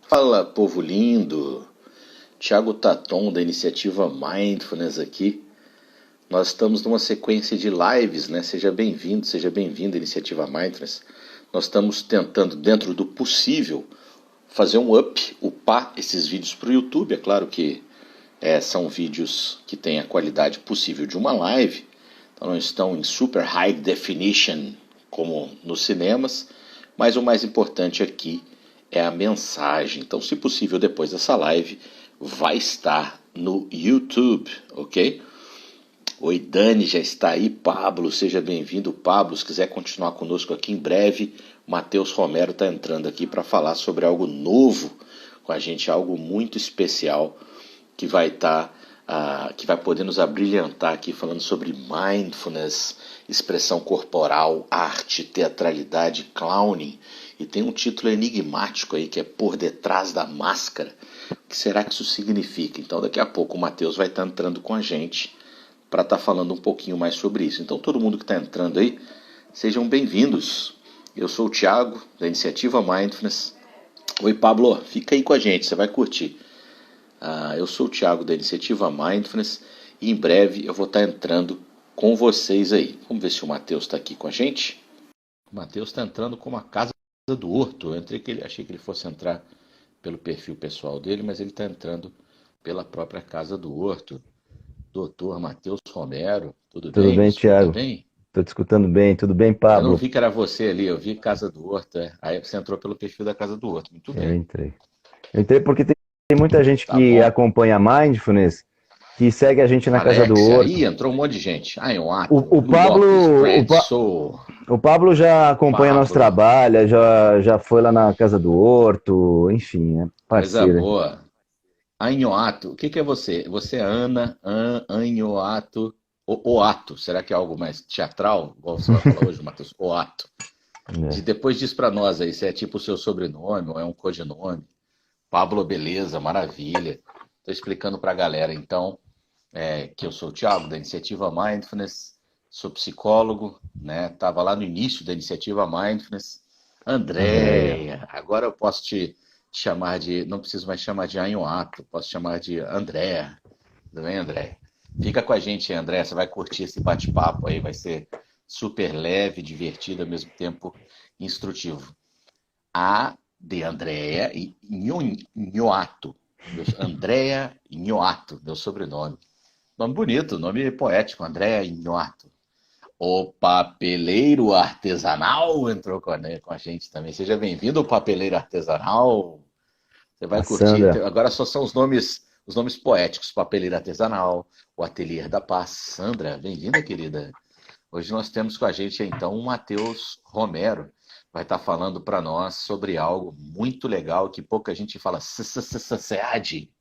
Fala, povo lindo! Thiago Taton, da iniciativa Mindfulness aqui. Nós estamos numa sequência de lives, né? Seja bem-vindo, seja bem-vinda à iniciativa Mindfulness. Nós estamos tentando, dentro do possível, fazer um upar esses vídeos para o YouTube. É claro que são vídeos que têm a qualidade possível de uma live, então não estão em super high definition como nos cinemas, mas o mais importante aqui é a mensagem. Então, se possível, depois dessa live, vai estar no YouTube, ok? Oi, Dani, já está aí. Pablo, seja bem-vindo. Pablo, se quiser continuar conosco aqui em breve, Matheus Romero está entrando aqui para falar sobre algo novo com a gente, algo muito especial que vai que vai poder nos abrilhantar aqui falando sobre mindfulness, expressão corporal, arte, teatralidade, clowning. E tem um título enigmático aí que é Por Detrás da Máscara. O que será que isso significa? Então daqui a pouco o Matheus vai estar entrando com a gente para estar falando um pouquinho mais sobre isso. Então todo mundo que está entrando aí, sejam bem-vindos. Eu sou o Thiago, da iniciativa Mindfulness. Oi, Pablo, fica aí com a gente, você vai curtir. Eu sou o Thiago, da iniciativa Mindfulness, e em breve eu vou estar entrando com vocês aí. Vamos ver se o Matheus está aqui com a gente. O Matheus está entrando com uma casa do Horto. Eu achei que ele fosse entrar pelo perfil pessoal dele, mas ele está entrando pela própria casa do Horto. Doutor Matheus Romero, tudo bem? Tudo bem, Thiago? Bem? Estou te escutando bem. Tudo bem, Eu não Pablo? vi que era você ali, eu vi Casa do Horto. Aí você entrou pelo perfil da Casa do Horto. Muito Eu bem. entrei. Eu entrei porque tem muita gente Tá que bom. acompanha Mindfulness, que segue a gente na Casa do Alexia, Horto. aí entrou um monte de gente. Ato, O New York Pablo, Espresso, o Pablo já acompanha nosso Pablo, trabalho, já foi lá na Casa do Horto, enfim, é coisa parceiro. boa. Anhoato, o que é você? Você é Ana, Anhoato, Oato, será que é algo mais teatral? Igual você vai falar hoje, Matheus? Oato. É. Depois diz pra nós aí, se é tipo o seu sobrenome ou é um codinome. Pablo, beleza, maravilha. Estou explicando pra galera, então, que eu sou o Thiago, da iniciativa Mindfulness, sou psicólogo, né? Tava lá no início da iniciativa Mindfulness. Andréia. Andréia, agora eu posso te chamar de, não preciso mais chamar de Anhoato, posso chamar de Andréia. Tudo bem, Andréia? Fica com a gente, Andréia, você vai curtir esse bate-papo aí, vai ser super leve, divertido, ao mesmo tempo instrutivo. A de Andréia e Nhoato. Andréia Nhoato, meu sobrenome. Nome bonito, nome poético, Andréia Nhoato. O papeleiro artesanal entrou com a gente também. Seja bem-vindo, o papeleiro artesanal. Você A vai curtir. Sandra. Agora só são os nomes poéticos: papeleiro artesanal, o Ateliê da Paz. Sandra, bem-vinda, querida. Hoje nós temos com a gente então o Matheus Romero. Vai estar falando para nós sobre algo muito legal que pouca gente fala. SEAD.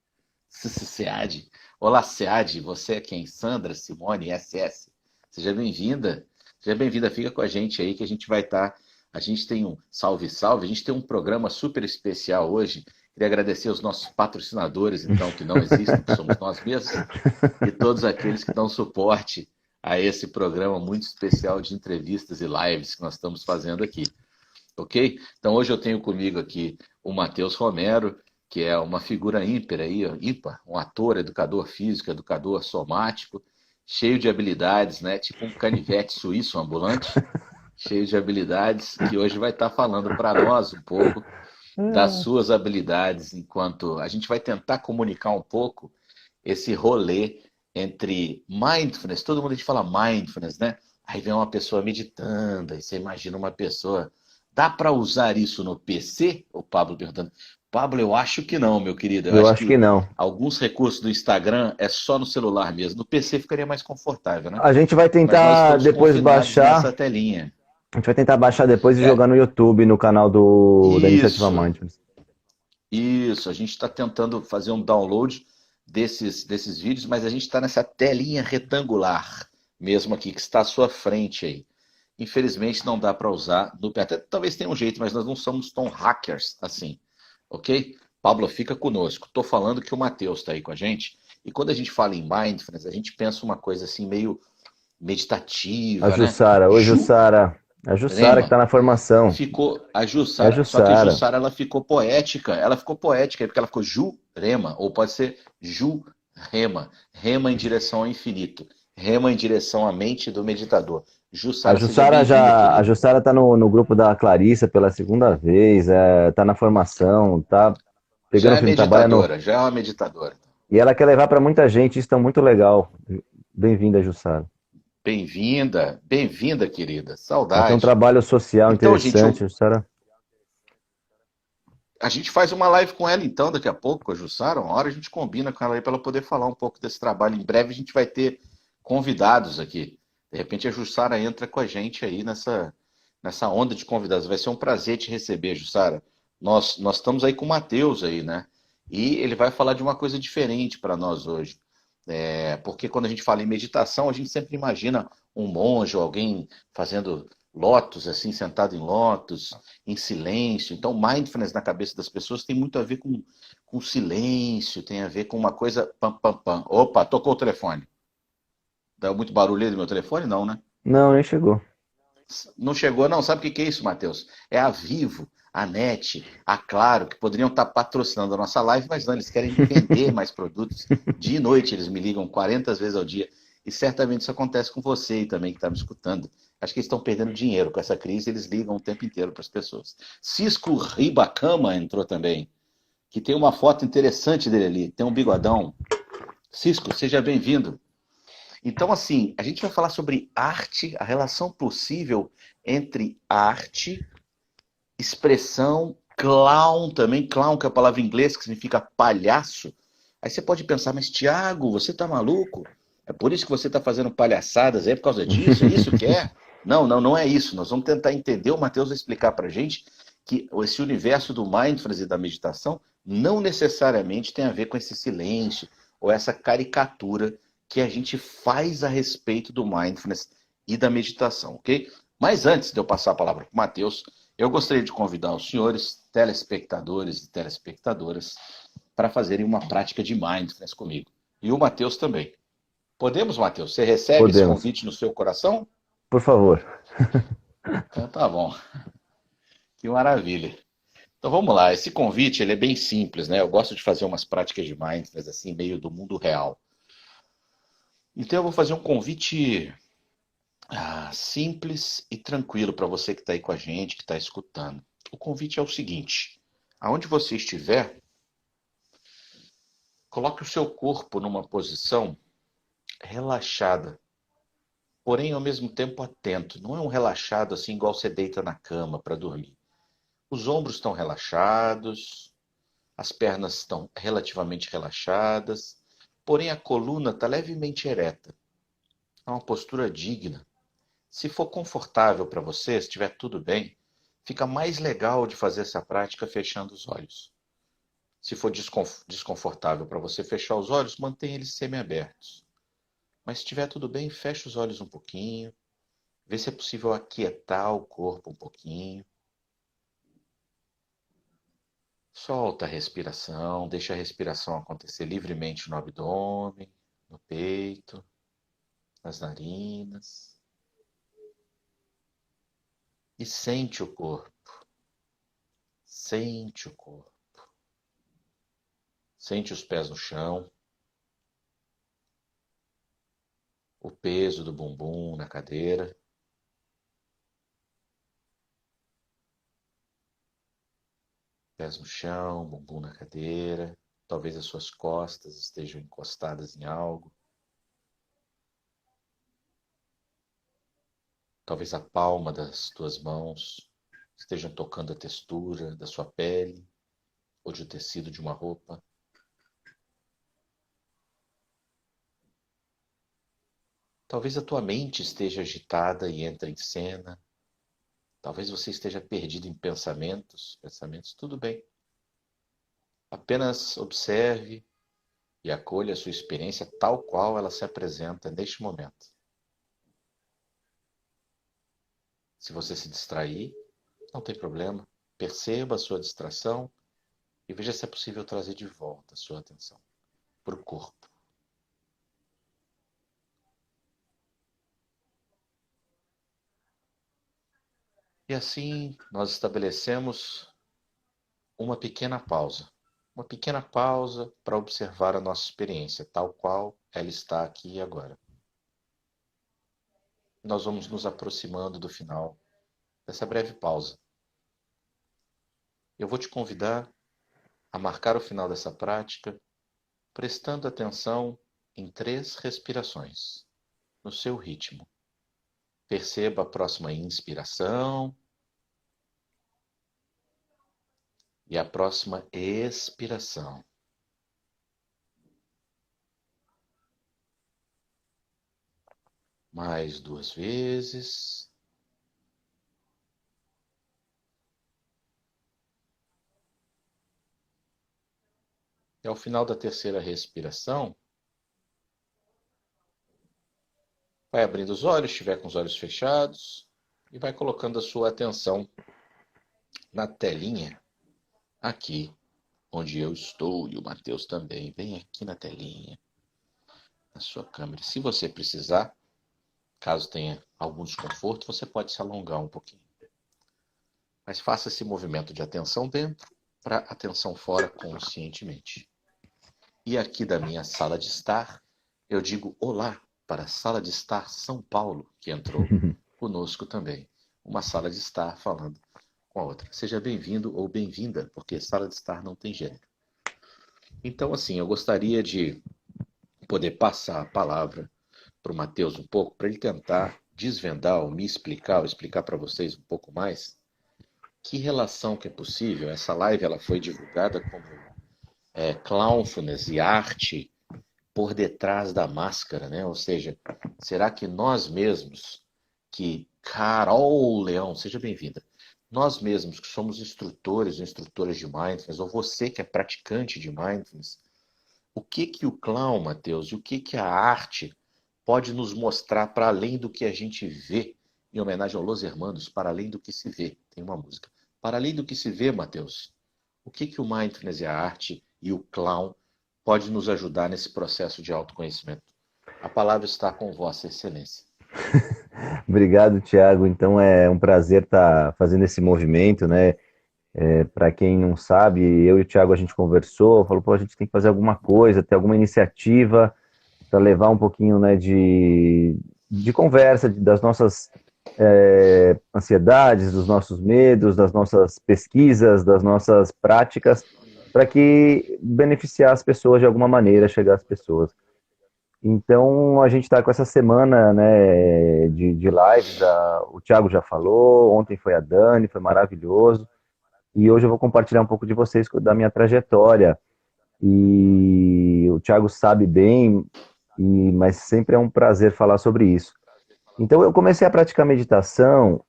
SEAD. Olá, SEAD. Você é quem? Sandra Simone SS. Seja bem-vinda. Seja bem-vinda. Fica com a gente aí que a gente vai estar. A gente tem um salve, salve. A gente tem um programa super especial hoje. Queria agradecer aos nossos patrocinadores, então, que não existem, que somos nós mesmos, e todos aqueles que dão suporte a esse programa muito especial de entrevistas e lives que nós estamos fazendo aqui. Ok? Então hoje eu tenho comigo aqui o Matheus Romero, que é uma figura ímpar aí, ímpar, um ator, educador físico, educador somático, cheio de habilidades, né? Tipo um canivete suíço ambulante, cheio de habilidades, que hoje vai estar falando para nós um pouco das suas habilidades, enquanto a gente vai tentar comunicar um pouco esse rolê entre mindfulness, todo mundo a gente fala mindfulness, né? Aí vem uma pessoa meditando, aí você imagina uma pessoa. Dá para usar isso no PC? O Pablo perguntando. Pablo, eu acho que não, meu querido. Eu Eu acho acho que que não. alguns recursos do Instagram é só no celular mesmo. No PC ficaria mais confortável, né? A gente vai Mas nós tentar estamos depois confinados nessa baixar. telinha. A gente vai tentar baixar depois e É, jogar no YouTube, no canal da Iniciativa isso, Mindfulness. isso. A gente está tentando fazer um download desses vídeos, mas a gente está nessa telinha retangular mesmo aqui, que está à sua frente aí. Infelizmente não dá para usar no até talvez tenha um jeito, mas nós não somos tão hackers assim, ok? Pablo, fica conosco. Estou falando que o Matheus está aí com a gente. E quando a gente fala em mindfulness, a gente pensa uma coisa assim meio A meditativa, né? Jussara. Oi, Ju, Jussara. A Jussara que tá Rema. na formação. Ficou a É a Jussara, só que a Jussara. Jussara ela ficou poética porque ela ficou Jurema, ou pode ser Jurema, rema em direção ao infinito, rema em direção à mente do meditador. A Jussara, seja Jussara bem-vinda, já, a querida. Jussara tá no grupo da Clarissa pela segunda vez, tá na formação, tá Já pegando é firme, trabalha no. meditadora, já é uma meditadora. E ela quer levar para muita gente, isso tá muito legal. Bem-vinda, Jussara. Bem-vinda, bem-vinda, querida. Ela tem um Saudade. trabalho social Então, gente, interessante, a Jussara. a gente faz uma live com ela então, daqui a pouco, com a Jussara. Uma hora a gente combina com ela aí para ela poder falar um pouco desse trabalho. Em breve a gente vai ter convidados aqui. De repente a Jussara entra com a gente aí nessa onda de convidados. Vai ser um prazer te receber, Jussara. Nós estamos aí com o Matheus aí, né? E ele vai falar de uma coisa diferente para nós hoje. Porque quando a gente fala em meditação, a gente sempre imagina um monge ou alguém fazendo lótus, assim, sentado em lótus, em silêncio. Então, mindfulness na cabeça das pessoas tem muito a ver com silêncio, tem a ver com uma coisa. Pam, pam, pam. Opa, tocou o telefone. Deu muito barulho aí do meu telefone? Não, né? Não, nem chegou. Não chegou, não. Sabe o que que é isso, Matheus? É a Vivo, a NET, a Claro, que poderiam estar patrocinando a nossa live, mas não, eles querem vender mais produtos. Dia e noite eles me ligam 40 vezes ao dia. E certamente isso acontece com você aí também que está me escutando. Acho que eles estão perdendo dinheiro com essa crise, eles ligam o tempo inteiro para as pessoas. Cisco Ribacama entrou também, que tem uma foto interessante dele ali, tem um bigodão. Cisco, seja bem-vindo. Então, assim, a gente vai falar sobre arte, a relação possível entre arte, expressão, clown também, clown que é a palavra em inglês que significa palhaço. Aí você pode pensar, mas Tiago, você tá maluco? É por isso que você tá fazendo palhaçadas, é por causa disso? É isso que é? Não, não, não é isso. Nós vamos tentar entender, o Matheus vai explicar pra gente que esse universo do mindfulness e da meditação não necessariamente tem a ver com esse silêncio ou essa caricatura que a gente faz a respeito do mindfulness e da meditação, ok? Mas antes de eu passar a palavra para o Matheus, eu gostaria de convidar os senhores telespectadores e telespectadoras para fazerem uma prática de mindfulness comigo. E o Matheus também. Podemos, Matheus? Você recebe esse Podemos. convite no seu coração? Por favor. Então tá bom. Que maravilha. Então vamos lá. Esse convite ele é bem simples, né? Eu gosto de fazer umas práticas de mindfulness assim, meio do mundo real. Então eu vou fazer um convite simples e tranquilo para você que está aí com a gente, que está escutando. O convite é o seguinte: aonde você estiver, coloque o seu corpo numa posição relaxada, porém ao mesmo tempo atento. Não é um relaxado assim igual você deita na cama para dormir. Os ombros estão relaxados, as pernas estão relativamente relaxadas, porém a coluna está levemente ereta. É uma postura digna. Se for confortável para você, se estiver tudo bem, fica mais legal de fazer essa prática fechando os olhos. Se for desconfortável para você fechar os olhos, mantenha eles semiabertos. Mas se estiver tudo bem, feche os olhos um pouquinho, vê se é possível aquietar o corpo um pouquinho. Solta a respiração, deixa a respiração acontecer livremente no abdômen, no peito, nas narinas. E sente o corpo, sente o corpo. Sente os pés no chão, o peso do bumbum na cadeira. Pés no chão, bumbum na cadeira. Talvez as suas costas estejam encostadas em algo. Talvez a palma das tuas mãos estejam tocando a textura da sua pele ou de tecido de uma roupa. Talvez a tua mente esteja agitada e entra em cena. Talvez você esteja perdido em pensamentos. Pensamentos, tudo bem. Apenas observe e acolha a sua experiência tal qual ela se apresenta neste momento. Se você se distrair, não tem problema. Perceba a sua distração e veja se é possível trazer de volta a sua atenção para o corpo. E assim nós estabelecemos uma pequena pausa para observar a nossa experiência, tal qual ela está aqui e agora. Nós vamos nos aproximando do final dessa breve pausa. Eu vou te convidar a marcar o final dessa prática, prestando atenção em 3 respirações, no seu ritmo. Perceba a próxima inspiração e a próxima expiração. Mais 2 vezes. E ao final da terceira respiração, vai abrindo os olhos, estiver com os olhos fechados, e vai colocando a sua atenção na telinha, aqui onde eu estou, e o Matheus também. Vem aqui na telinha, na sua câmera. Se você precisar, caso tenha algum desconforto, você pode se alongar um pouquinho. Mas faça esse movimento de atenção dentro para atenção fora conscientemente. E aqui da minha sala de estar, eu digo olá para a sala de estar São Paulo, que entrou conosco também. Uma sala de estar falando com a outra. Seja bem-vindo ou bem-vinda, porque sala de estar não tem gênero. Então, assim, eu gostaria de poder passar a palavra para o Matheus um pouco, para ele tentar desvendar ou me explicar, ou explicar para vocês um pouco mais que relação que é possível. Essa live ela foi divulgada como Clownfulness e arte por detrás da máscara, né? Ou seja, será que nós mesmos, que Carol Leão, seja bem-vinda, nós mesmos que somos instrutores ou instrutoras de Mindfulness, ou você que é praticante de Mindfulness, o que o clown, Matheus, e o que a arte pode nos mostrar para além do que a gente vê, em homenagem ao Los Hermanos, para além do que se vê, tem uma música, para além do que se vê, Matheus, o que o Mindfulness e a arte e o clown pode nos ajudar nesse processo de autoconhecimento? A palavra está com Vossa Excelência. Obrigado, Thiago. Então é um prazer estar fazendo esse movimento, né? Para quem não sabe, eu e o Thiago a gente conversou, falou, pô, a gente tem que fazer alguma coisa, ter alguma iniciativa para levar um pouquinho, né, de conversa, das nossas ansiedades, dos nossos medos, das nossas pesquisas, das nossas práticas, para que beneficiar as pessoas de alguma maneira, chegar às pessoas. Então, a gente está com essa semana, né, de lives, o Thiago já falou, ontem foi a Dani, foi maravilhoso, e hoje eu vou compartilhar um pouco de vocês, da minha trajetória, e o Thiago sabe bem, mas sempre é um prazer falar sobre isso. Então, eu comecei a praticar meditação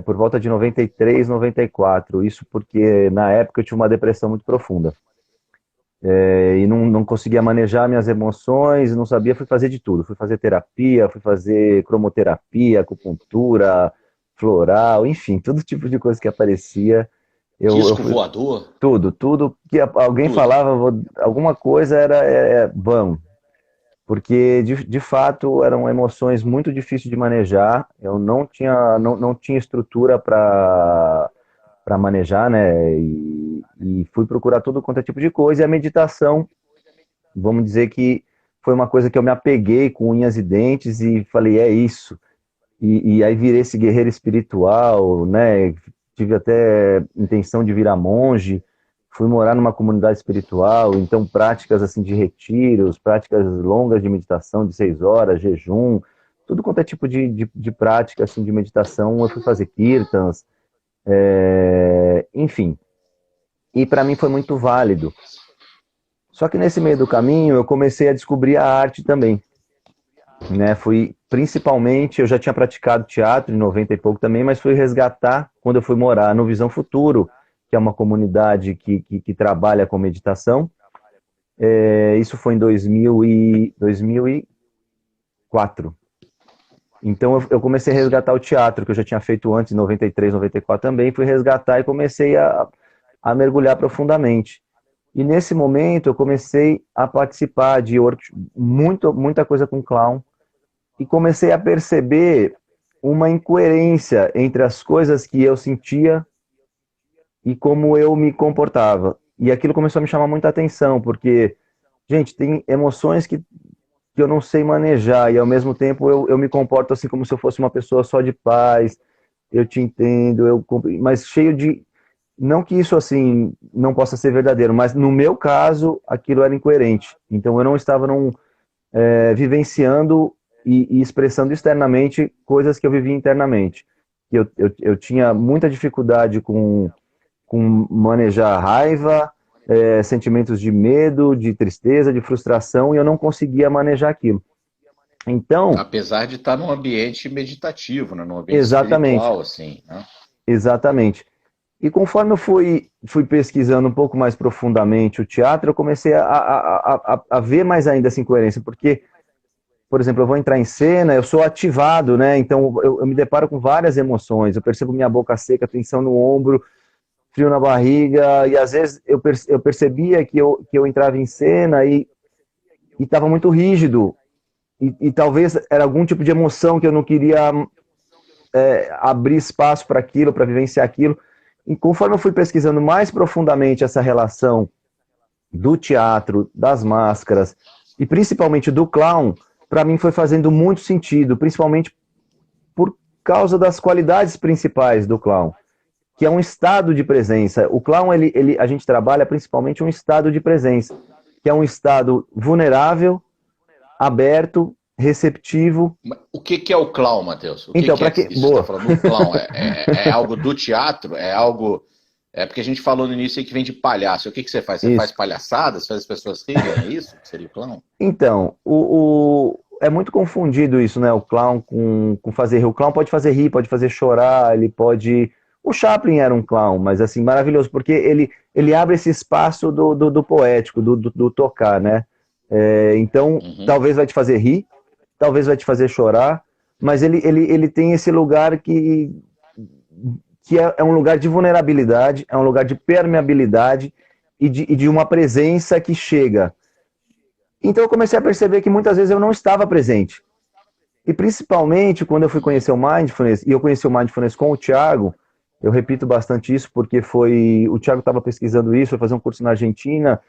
por volta de 93, 94, isso porque na época eu tinha uma depressão muito profunda. E não conseguia manejar minhas emoções, não sabia, fui fazer de tudo. Fui fazer terapia, fui fazer cromoterapia, acupuntura, floral, enfim, todo tipo de coisa que aparecia. Disco voador? Tudo que alguém falava, alguma coisa era vamos. Porque, de fato, eram emoções muito difíceis de manejar. Eu não tinha estrutura para manejar, né? E fui procurar todo quanto é tipo de coisa. E a meditação, vamos dizer que foi uma coisa que eu me apeguei com unhas e dentes e falei, é isso. E aí virei esse guerreiro espiritual, né? Tive até intenção de virar monge. Fui morar numa comunidade espiritual, então práticas assim de retiros, práticas longas de meditação de 6 horas, jejum, tudo quanto é tipo de prática assim, de meditação. Eu fui fazer kirtans, enfim. E para mim foi muito válido. Só que nesse meio do caminho eu comecei a descobrir a arte também. Né? Principalmente, eu já tinha praticado teatro em 90 e pouco também, mas fui resgatar quando eu fui morar no Visão Futuro, que é uma comunidade que trabalha com meditação. Isso foi em 2004. Então eu comecei a resgatar o teatro, que eu já tinha feito antes, em 93, 94 também, fui resgatar e comecei a mergulhar profundamente. E nesse momento eu comecei a participar de muita coisa com clown, e comecei a perceber uma incoerência entre as coisas que eu sentia e como eu me comportava. E aquilo começou a me chamar muita atenção, porque, gente, tem emoções que eu não sei manejar, e ao mesmo tempo eu me comporto assim como se eu fosse uma pessoa só de paz, eu te entendo, mas cheio de. Não que isso assim não possa ser verdadeiro, mas no meu caso aquilo era incoerente. Então eu não estava vivenciando e expressando externamente coisas que eu vivia internamente. Eu tinha muita dificuldade com manejar raiva, sentimentos de medo, de tristeza, de frustração, e eu não conseguia manejar aquilo. Então, Apesar de estar num ambiente meditativo, né? Num ambiente exatamente, espiritual, assim, né? exatamente. E conforme eu fui pesquisando um pouco mais profundamente o teatro, eu comecei a ver mais ainda essa incoerência, porque, por exemplo, eu vou entrar em cena, eu sou ativado, né? Então eu me deparo com várias emoções, eu percebo minha boca seca, tensão no ombro, frio na barriga, e às vezes eu percebia que eu entrava em cena e estava muito rígido, e talvez era algum tipo de emoção que eu não queria abrir espaço para aquilo, para vivenciar aquilo. E conforme eu fui pesquisando mais profundamente essa relação do teatro, das máscaras e principalmente do clown, para mim foi fazendo muito sentido, principalmente por causa das qualidades principais do clown, que é um estado de presença. O clown, a gente trabalha principalmente um estado de presença, que é um estado vulnerável, aberto, receptivo. O que que é o clown, Matheus? O Então, que para é que que. isso está Boa. falando? O clown é algo do teatro? É algo. É porque a gente falou no início aí que vem de palhaço. O que que você faz? Você faz Isso. palhaçadas, faz as pessoas rirem? É isso que seria o clown? Então, é muito confundido isso, né? O clown com fazer rir. O clown pode fazer rir, pode fazer chorar, ele pode. O Chaplin era um clown, mas assim, maravilhoso, porque ele abre esse espaço do poético, do tocar, né? Então, Uhum. talvez vai te fazer rir, talvez vai te fazer chorar, mas ele tem esse lugar que é um lugar de vulnerabilidade, é um lugar de permeabilidade e de uma presença que chega. Então eu comecei a perceber que muitas vezes eu não estava presente. E principalmente quando eu fui conhecer o Mindfulness, e eu conheci o Mindfulness com o Thiago, eu repito bastante isso porque o Thiago estava pesquisando isso, foi fazer um curso na Argentina,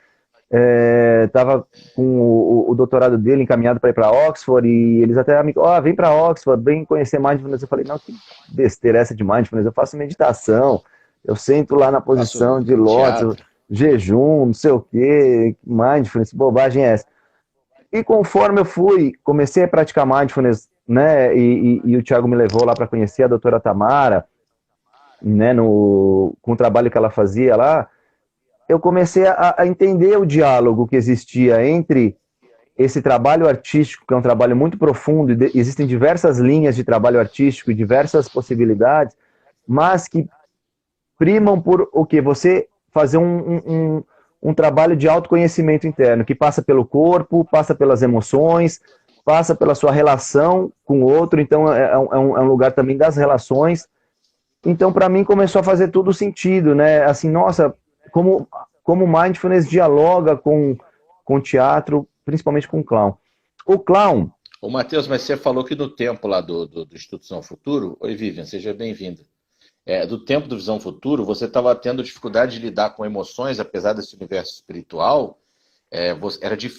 estava com o doutorado dele encaminhado para ir para Oxford, e eles até me vem para Oxford, vem conhecer Mindfulness. Eu falei, não, que besteira essa de Mindfulness, eu faço meditação, eu sento lá na posição Faço de Lótus, teatro. jejum, não sei o que, Mindfulness, que bobagem é essa? E conforme eu comecei a praticar mindfulness, né, e o Thiago me levou lá para conhecer a doutora Tamara, né, com o trabalho que ela fazia lá, eu comecei a entender o diálogo que existia entre esse trabalho artístico, que é um trabalho muito profundo, e existem diversas linhas de trabalho artístico e diversas possibilidades, mas que primam por o que? Você fazer um trabalho de autoconhecimento interno, que passa pelo corpo, passa pelas emoções, passa pela sua relação com o outro, então é um lugar também das relações. Então, para mim, começou a fazer todo sentido, né? Assim, nossa, como mindfulness dialoga com teatro, principalmente com clown. O clown, Ô, Matheus, mas você falou que no tempo lá do Instituto Visão Futuro. Oi, Vivian, seja bem-vindo. Do tempo do Visão Futuro, você estava tendo dificuldade de lidar com emoções, apesar desse universo espiritual.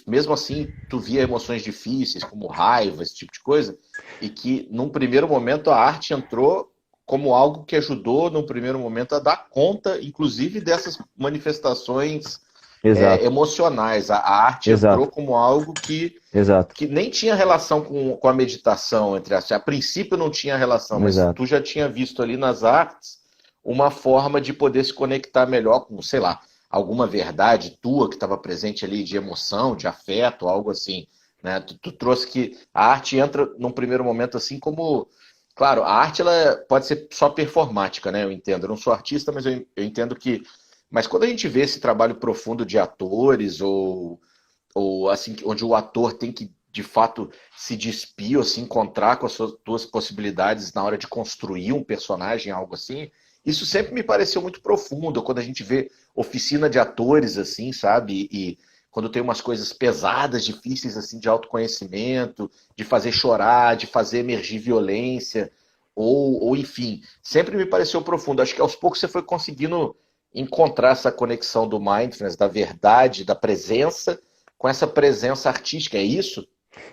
Mesmo assim, tu via emoções difíceis, como raiva, esse tipo de coisa, e que num primeiro momento a arte entrou como algo que ajudou, num primeiro momento, a dar conta, inclusive, dessas manifestações exato, emocionais. A arte entrou exato, como algo que, exato, que nem tinha relação com a meditação, entre as. A princípio não tinha relação, mas exato. tu já tinha visto ali nas artes uma forma de poder se conectar melhor com, sei lá, alguma verdade tua que estava presente ali de emoção, de afeto, algo assim. Né? Tu trouxe que a arte entra num primeiro momento assim como. Claro, a arte ela pode ser só performática, né? Eu entendo. Eu não sou artista, mas eu entendo que. Mas quando a gente vê esse trabalho profundo de atores ou assim, onde o ator tem que de fato se despir ou se encontrar com as suas possibilidades na hora de construir um personagem, algo assim, isso sempre me pareceu muito profundo. Quando a gente vê oficina de atores, assim, sabe? E quando tem umas coisas pesadas, difíceis, assim, de autoconhecimento, de fazer chorar, de fazer emergir violência. ou enfim, sempre me pareceu profundo. Acho que aos poucos você foi conseguindo encontrar essa conexão do mindfulness, da verdade, da presença, com essa presença artística, é isso?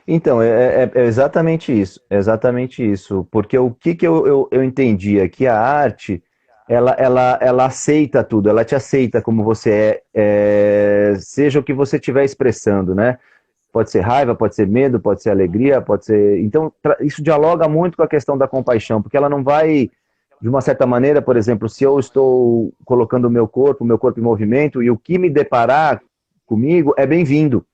Então, é exatamente isso, é exatamente isso. Porque o que eu entendi é que a arte, ela aceita tudo, ela te aceita como você seja o que você estiver expressando, né? Pode ser raiva, pode ser medo, pode ser alegria, pode ser. Então, isso dialoga muito com a questão da compaixão, porque ela não vai, de uma certa maneira, por exemplo, se eu estou colocando o meu corpo em movimento, e o que me deparar comigo é bem-vindo.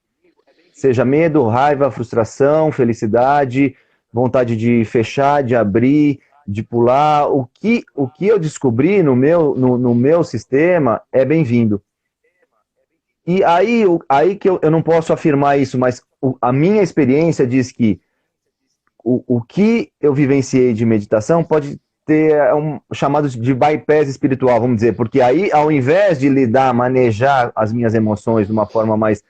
Seja medo, raiva, frustração, felicidade, vontade de fechar, de abrir, de pular. O que eu descobri no meu sistema é bem-vindo. E aí que eu não posso afirmar isso, mas a minha experiência diz que o que eu vivenciei de meditação pode ter chamado de bypass espiritual, vamos dizer, porque aí, ao invés de manejar as minhas emoções de uma forma mais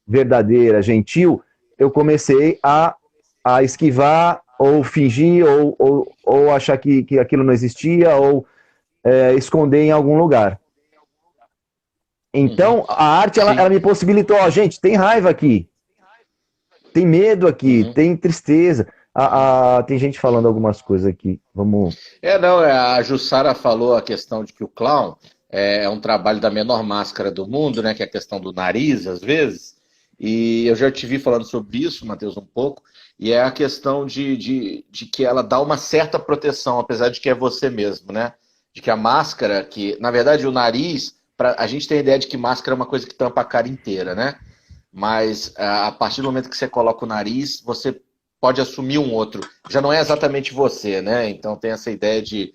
verdadeira, gentil, eu comecei a esquivar, ou fingir, ou achar que aquilo não existia, ou esconder em algum lugar. Então, a arte, ela me possibilitou, ó, gente, tem raiva aqui, tem medo aqui, tem tristeza. Tem gente falando algumas coisas aqui, vamos... Não, a Jussara falou a questão de que o clown é um trabalho da menor máscara do mundo, né, que é a questão do nariz, às vezes, e eu já te vi falando sobre isso, Matheus, um pouco, e é a questão de que ela dá uma certa proteção, apesar de que é você mesmo, né, de que a máscara, que na verdade o nariz, a gente tem a ideia de que máscara é uma coisa que tampa a cara inteira, né, mas a partir do momento que você coloca o nariz, você pode assumir um outro. Já não é exatamente você, né? Então tem essa ideia de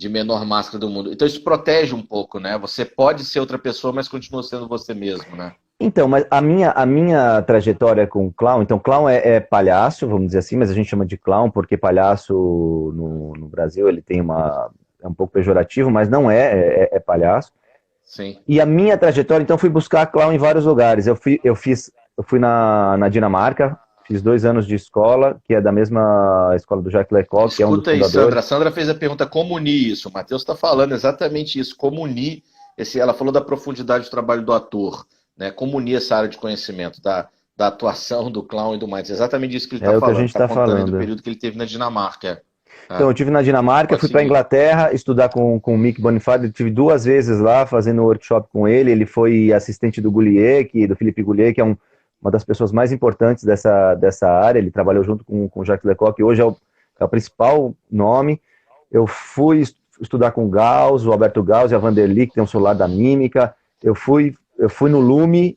menor máscara do mundo. Então isso protege um pouco, né? Você pode ser outra pessoa, mas continua sendo você mesmo, né? Então, mas a minha trajetória com clown, então clown é palhaço, vamos dizer assim, mas a gente chama de clown porque palhaço no Brasil ele tem é um pouco pejorativo, mas não é palhaço. Sim. E a minha trajetória, então, fui buscar clown em vários lugares. Eu fui na Dinamarca, fiz 2 anos de escola, que é da mesma escola do Jacques Lecoq, que é um dos fundadores. Escuta aí, Sandra. A Sandra fez a pergunta como unir isso. O Matheus está falando exatamente isso, como unir ela falou da profundidade do trabalho do ator, né? Como unir essa área de conhecimento da atuação do clown e do mais. Exatamente isso que ele está falando. É o que a gente está falando. Do período que ele teve na Dinamarca. Então, eu tive na Dinamarca, fui para a Inglaterra estudar com o Mick Bonifácio, tive 2 vezes lá fazendo workshop com ele. Ele foi assistente do Goulier, do Philippe Goulier, que é uma das pessoas mais importantes dessa área. Ele trabalhou junto com o Jacques Lecoq, que hoje é o principal nome. Eu fui estudar com o Gauss, o Alberto Gauss e a Vanderly, que tem um celular da mímica. Eu fui no Lume,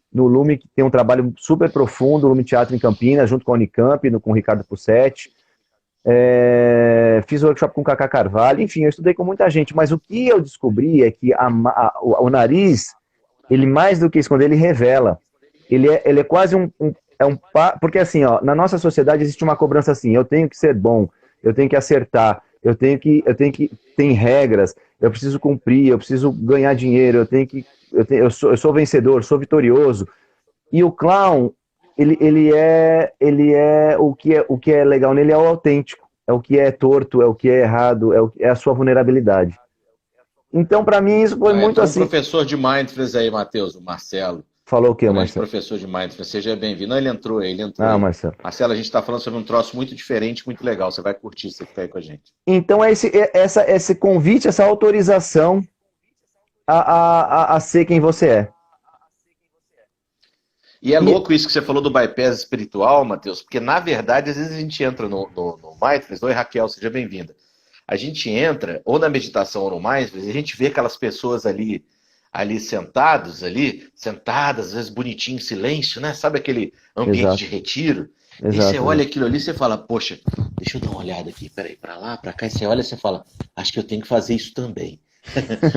que tem um trabalho super profundo, o Lume Teatro em Campinas, junto com a Unicamp, com o Ricardo Pussetti. Fiz workshop com o Cacá Carvalho, enfim, eu estudei com muita gente, mas o que eu descobri é que o nariz, ele mais do que esconder, ele revela. Ele é quase porque assim, ó, na nossa sociedade existe uma cobrança assim, eu tenho que ser bom, eu tenho que acertar, tem regras, eu preciso cumprir, eu preciso ganhar dinheiro, eu sou vencedor, sou vitorioso. E o clown, ele é o que é legal nele é o autêntico, é o que é torto, é o que é errado, é a sua vulnerabilidade. Então, para mim, isso foi muito assim. Um professor de Mindfulness aí, Matheus, o Marcelo. Falou o quê, Marcelo? Professor de Mindfulness, seja bem-vindo. Não, ele entrou. Marcelo. Marcelo, a gente está falando sobre um troço muito diferente, muito legal. Você vai curtir se ficar aí com a gente. Então, esse convite, essa autorização a ser quem você é. E é louco isso que você falou do bypass espiritual, Matheus, porque na verdade, às vezes a gente entra no Mindfulness. Oi, Raquel, seja bem-vinda. A gente entra, ou na meditação ou no Mindfulness, e a gente vê aquelas pessoas ali sentadas, às vezes bonitinho, em silêncio, né? Sabe aquele ambiente de retiro? Exato. E você olha aquilo ali e você fala, poxa, deixa eu dar uma olhada aqui, peraí, pra lá, pra cá, e você olha e você fala, acho que eu tenho que fazer isso também.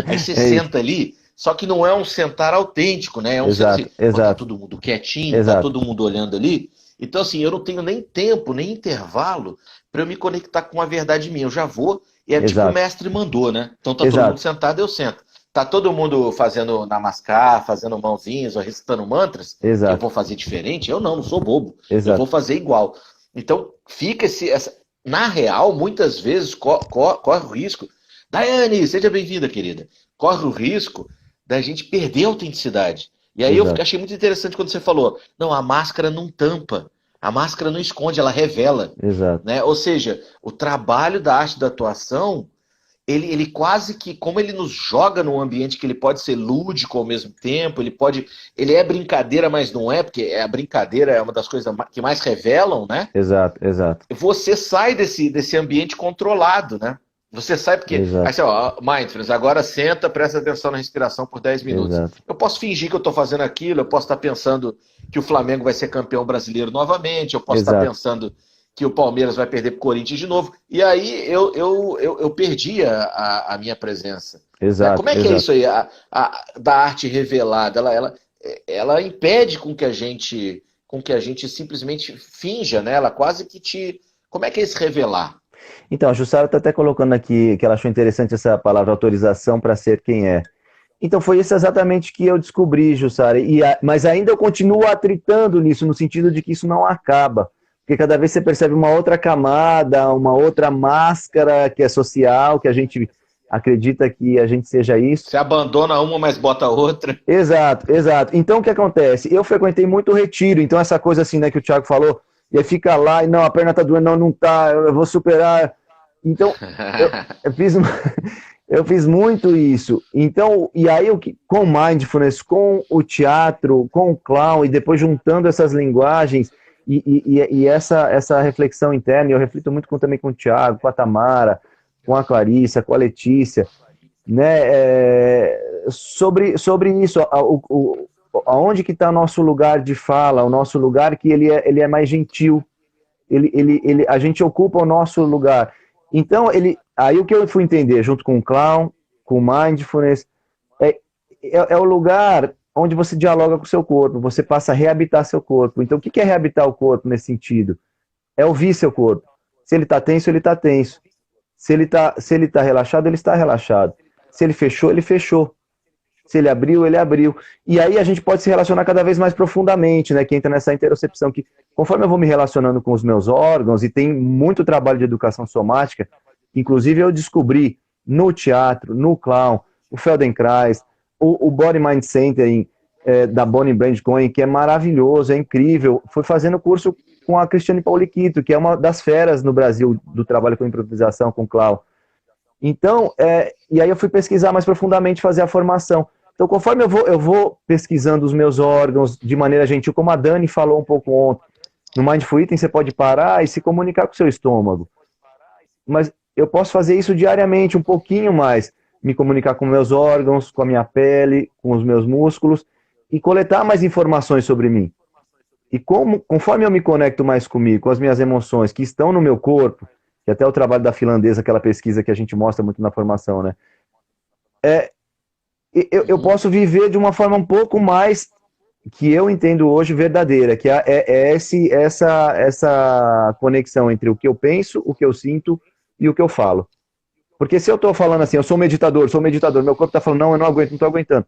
Aí você senta ali, só que não é um sentar autêntico, né? É um sentar assim, tá todo mundo quietinho, tá todo mundo olhando ali. Então, assim, eu não tenho nem tempo, nem intervalo para eu me conectar com a verdade minha. Eu já vou, e é tipo o mestre mandou, né? Então tá todo mundo sentado, eu sento. Tá todo mundo fazendo namaskar, fazendo mãozinhas, ou recitando mantras. Eu vou fazer diferente? Eu não sou bobo. Eu vou fazer igual. Então, fica na real, muitas vezes corre o risco. Daiane, seja bem-vinda, querida. Corre o risco da gente perder a autenticidade. E aí eu Exato, achei muito interessante quando você falou, não, a máscara não tampa, a máscara não esconde, ela revela. exato, Né? Ou seja, o trabalho da arte da atuação ele quase que, como ele nos joga num ambiente que ele pode ser lúdico ao mesmo tempo, ele é brincadeira, mas não é, porque a brincadeira é uma das coisas que mais revelam, né? exato, exato, Você sai desse ambiente controlado, né? Você sai porque, aí exato, você, ó, mindfulness, agora senta, presta atenção na respiração por 10 minutos. exato, Eu posso fingir que eu estou fazendo aquilo, eu posso estar pensando que o Flamengo vai ser campeão brasileiro novamente, eu posso estar exato, pensando que o Palmeiras vai perder para o Corinthians de novo. E aí eu perdi a minha presença. Né? Como exato, é que é exato. isso aí, da arte revelada? Ela impede com que a gente simplesmente finja, né? Ela quase que te. Como é que é esse revelar? Então, a Jussara está até colocando aqui que ela achou interessante essa palavra autorização para ser quem é. Então, foi isso exatamente que eu descobri, Jussara. Mas ainda eu continuo atritando nisso, no sentido de que isso não acaba. Porque cada vez você percebe uma outra camada, uma outra máscara que é social, que a gente acredita que a gente seja isso. Você abandona uma, mas bota outra. Exato, exato. Então, o que acontece? Eu frequentei muito retiro, então essa coisa assim, né, que o Thiago falou, e aí fica lá, e não, a perna tá doendo, não, não tá, eu vou superar. Então, eu fiz, eu fiz muito isso. Então, e aí com o mindfulness, com o teatro, com o clown, e depois juntando essas linguagens e essa reflexão interna, eu reflito muito também com o Thiago, com a Tamara, com a Clarissa, com a Letícia, né, sobre isso, aonde que está o nosso lugar de fala, o nosso lugar que ele é mais gentil, a gente ocupa o nosso lugar. Então, aí o que eu fui entender, junto com o clown, com o mindfulness, é o lugar onde você dialoga com o seu corpo, você passa a reabitar seu corpo. Então, o que é reabitar o corpo nesse sentido? É ouvir seu corpo. Se ele está tenso, ele está tenso. Se ele tá relaxado, ele está relaxado. Se ele fechou, ele fechou. Se ele abriu, ele abriu. E aí a gente pode se relacionar cada vez mais profundamente, né? Que entra nessa interocepção que, conforme eu vou me relacionando com os meus órgãos, e tem muito trabalho de educação somática, inclusive eu descobri no teatro, no clown, o Feldenkrais, o Body Mind Centering da Bonnie Brand Cohen, que é maravilhoso, é incrível. Fui fazendo curso com a Cristiane Pauliquito, que é uma das feras no Brasil do trabalho com improvisação, com clown. Então, e aí eu fui pesquisar mais profundamente, fazer a formação. Então, conforme eu vou pesquisando os meus órgãos de maneira gentil, como a Dani falou um pouco ontem, no Mindful Eating você pode parar e se comunicar com o seu estômago. Mas eu posso fazer isso diariamente, um pouquinho mais. Me comunicar com meus órgãos, com a minha pele, com os meus músculos e coletar mais informações sobre mim. E conforme eu me conecto mais comigo, com as minhas emoções que estão no meu corpo, que até o trabalho da finlandesa, aquela pesquisa que a gente mostra muito na formação, né? Eu posso viver de uma forma um pouco mais que eu entendo hoje verdadeira, que essa conexão entre o que eu penso, o que eu sinto e o que eu falo. Porque se eu estou falando assim, eu sou meditador, meu corpo está falando, não, eu não aguento, não estou aguentando.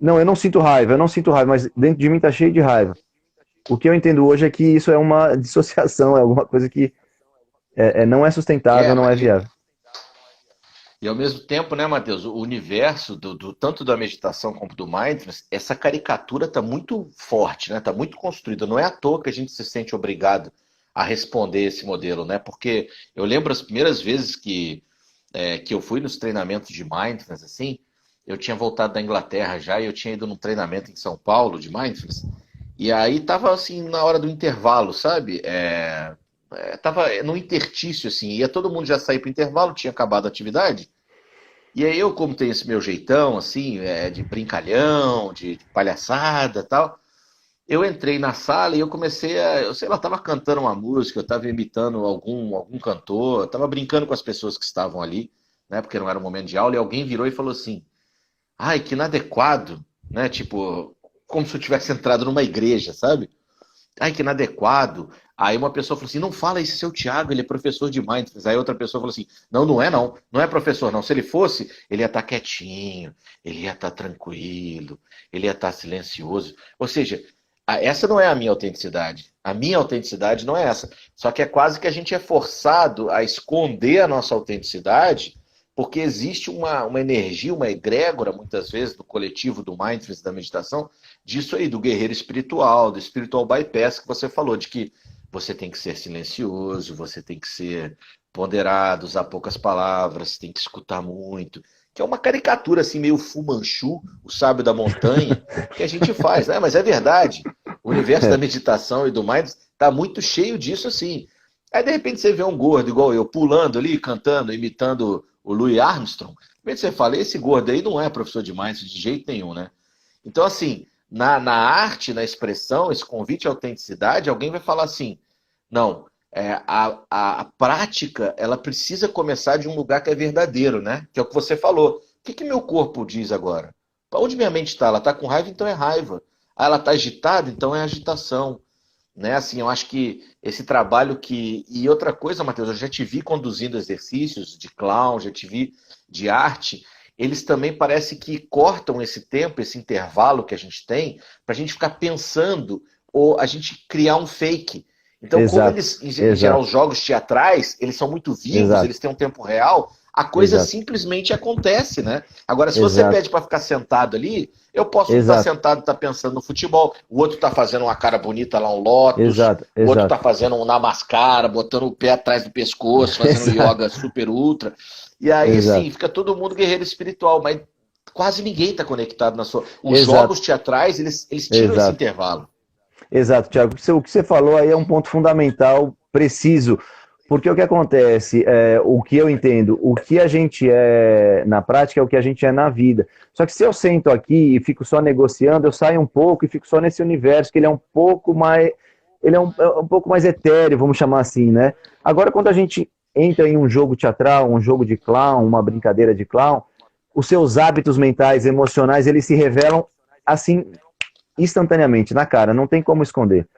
Não, eu não sinto raiva, mas dentro de mim está cheio de raiva. O que eu entendo hoje é que isso é uma dissociação, é alguma coisa que não é sustentável, não é viável. E ao mesmo tempo, né, Matheus, o universo tanto da meditação como do mindfulness, essa caricatura está muito forte, né? Está muito construída. Não é à toa que a gente se sente obrigado a responder esse modelo, né? Porque eu lembro as primeiras vezes que eu fui nos treinamentos de mindfulness, assim, eu tinha voltado da Inglaterra já e eu tinha ido num treinamento em São Paulo de mindfulness. E aí tava assim na hora do intervalo, sabe? Tava no interstício, assim, ia todo mundo já sair pro intervalo, tinha acabado a atividade. E aí eu, como tenho esse meu jeitão, assim, de brincalhão, de palhaçada e tal, eu entrei na sala e eu comecei eu sei lá, tava cantando uma música, eu tava imitando algum cantor, eu tava brincando com as pessoas que estavam ali, né, porque não era um momento de aula, e alguém virou e falou assim, ai, que inadequado, né, tipo, como se eu tivesse entrado numa igreja, sabe? Ai, que inadequado. Aí uma pessoa falou assim, não fala isso, seu Thiago, ele é professor de mindfulness. Aí outra pessoa falou assim, não, não é não, não é professor não. Se ele fosse, ele ia estar quietinho, ele ia estar tranquilo, ele ia estar silencioso. Ou seja, essa não é a minha autenticidade. A minha autenticidade não é essa. Só que é quase que a gente é forçado a esconder a nossa autenticidade, porque existe uma energia, uma egrégora, muitas vezes, do coletivo, do mindfulness, da meditação, disso aí, do guerreiro espiritual, do spiritual bypass que você falou, de que você tem que ser silencioso, você tem que ser ponderado, usar poucas palavras, tem que escutar muito, que é uma caricatura assim meio Fu Manchu, o sábio da montanha, que a gente faz, né? Mas é verdade. O universo da meditação e do mindfulness está muito cheio disso assim. Aí de repente você vê um gordo igual eu pulando ali, cantando, imitando o Louis Armstrong. De repente você fala, esse gordo aí não é professor de mindfulness de jeito nenhum, né? Então assim, na arte, na expressão, esse convite à autenticidade, alguém vai falar assim, não, a prática, ela precisa começar de um lugar que é verdadeiro, né? Que é o que você falou. O que meu corpo diz agora? Para onde minha mente está? Ela está com raiva, então é raiva. Ah, ela está agitada, então é agitação. Né? Assim, eu acho que esse trabalho que... E outra coisa, Matheus, eu já te vi conduzindo exercícios de clown, já te vi de arte. Eles também parece que cortam esse tempo, esse intervalo que a gente tem, para a gente ficar pensando ou a gente criar um fake. Então, como Exato, eles, em geral, exato, os jogos teatrais, eles são muito vivos, exato, eles têm um tempo real, a coisa exato, simplesmente acontece, né? Agora, se você exato, pede para ficar sentado ali, eu posso estar exato, sentado e estar pensando no futebol, o outro está fazendo uma cara bonita lá, um lótus, exato, o outro está exato, fazendo um namaskara, botando o pé atrás do pescoço, fazendo exato, yoga super ultra. E aí, sim, exato, fica todo mundo guerreiro espiritual, mas quase ninguém está conectado na sua... Os exato, jogos teatrais, eles tiram esse exato. intervalo. Exato, Thiago. O que você falou aí é um ponto fundamental, preciso, porque o que acontece, o que eu entendo, o que a gente é na prática é o que a gente é na vida. Só que se eu sento aqui e fico só negociando, eu saio um pouco e fico só nesse universo, que ele é um pouco mais, ele é um pouco mais etéreo, vamos chamar assim, né? Agora, quando a gente entra em um jogo teatral, um jogo de clown, uma brincadeira de clown, os seus hábitos mentais, emocionais, eles se revelam assim instantaneamente, na cara, não tem como esconder.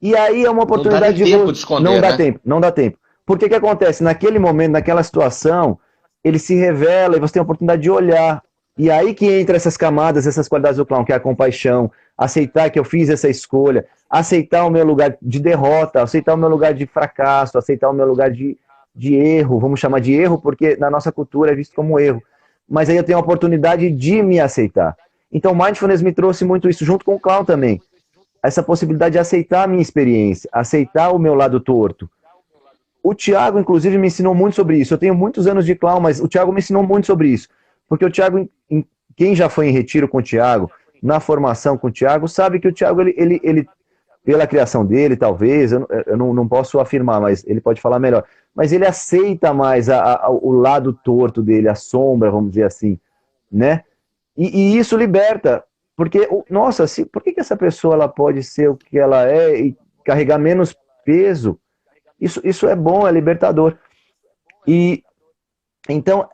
E aí é uma Não dá nem oportunidade de tempo de não esconder, dá né? tempo, não dá tempo. Porque que acontece? Naquele momento, naquela situação, ele se revela e você tem a oportunidade de olhar. E aí que entra essas camadas, essas qualidades do clown, que é a compaixão, aceitar que eu fiz essa escolha, aceitar o meu lugar de derrota, aceitar o meu lugar de fracasso, aceitar o meu lugar de erro, vamos chamar de erro, porque na nossa cultura é visto como erro. Mas aí eu tenho a oportunidade de me aceitar. Então, Mindfulness me trouxe muito isso, junto com o clown também. Essa possibilidade de aceitar a minha experiência, aceitar o meu lado torto. O Thiago, inclusive, me ensinou muito sobre isso. Eu tenho muitos anos de clown, mas o Thiago me ensinou muito sobre isso. Porque o Thiago, quem já foi em retiro com o Thiago, na formação com o Thiago, sabe que o Thiago, ele pela criação dele, talvez, eu não posso afirmar, mas ele pode falar melhor. Mas ele aceita mais o lado torto dele, a sombra, vamos dizer assim, né? E isso liberta, porque, nossa, por que essa pessoa ela pode ser o que ela é e carregar menos peso? Isso é bom, é libertador. E então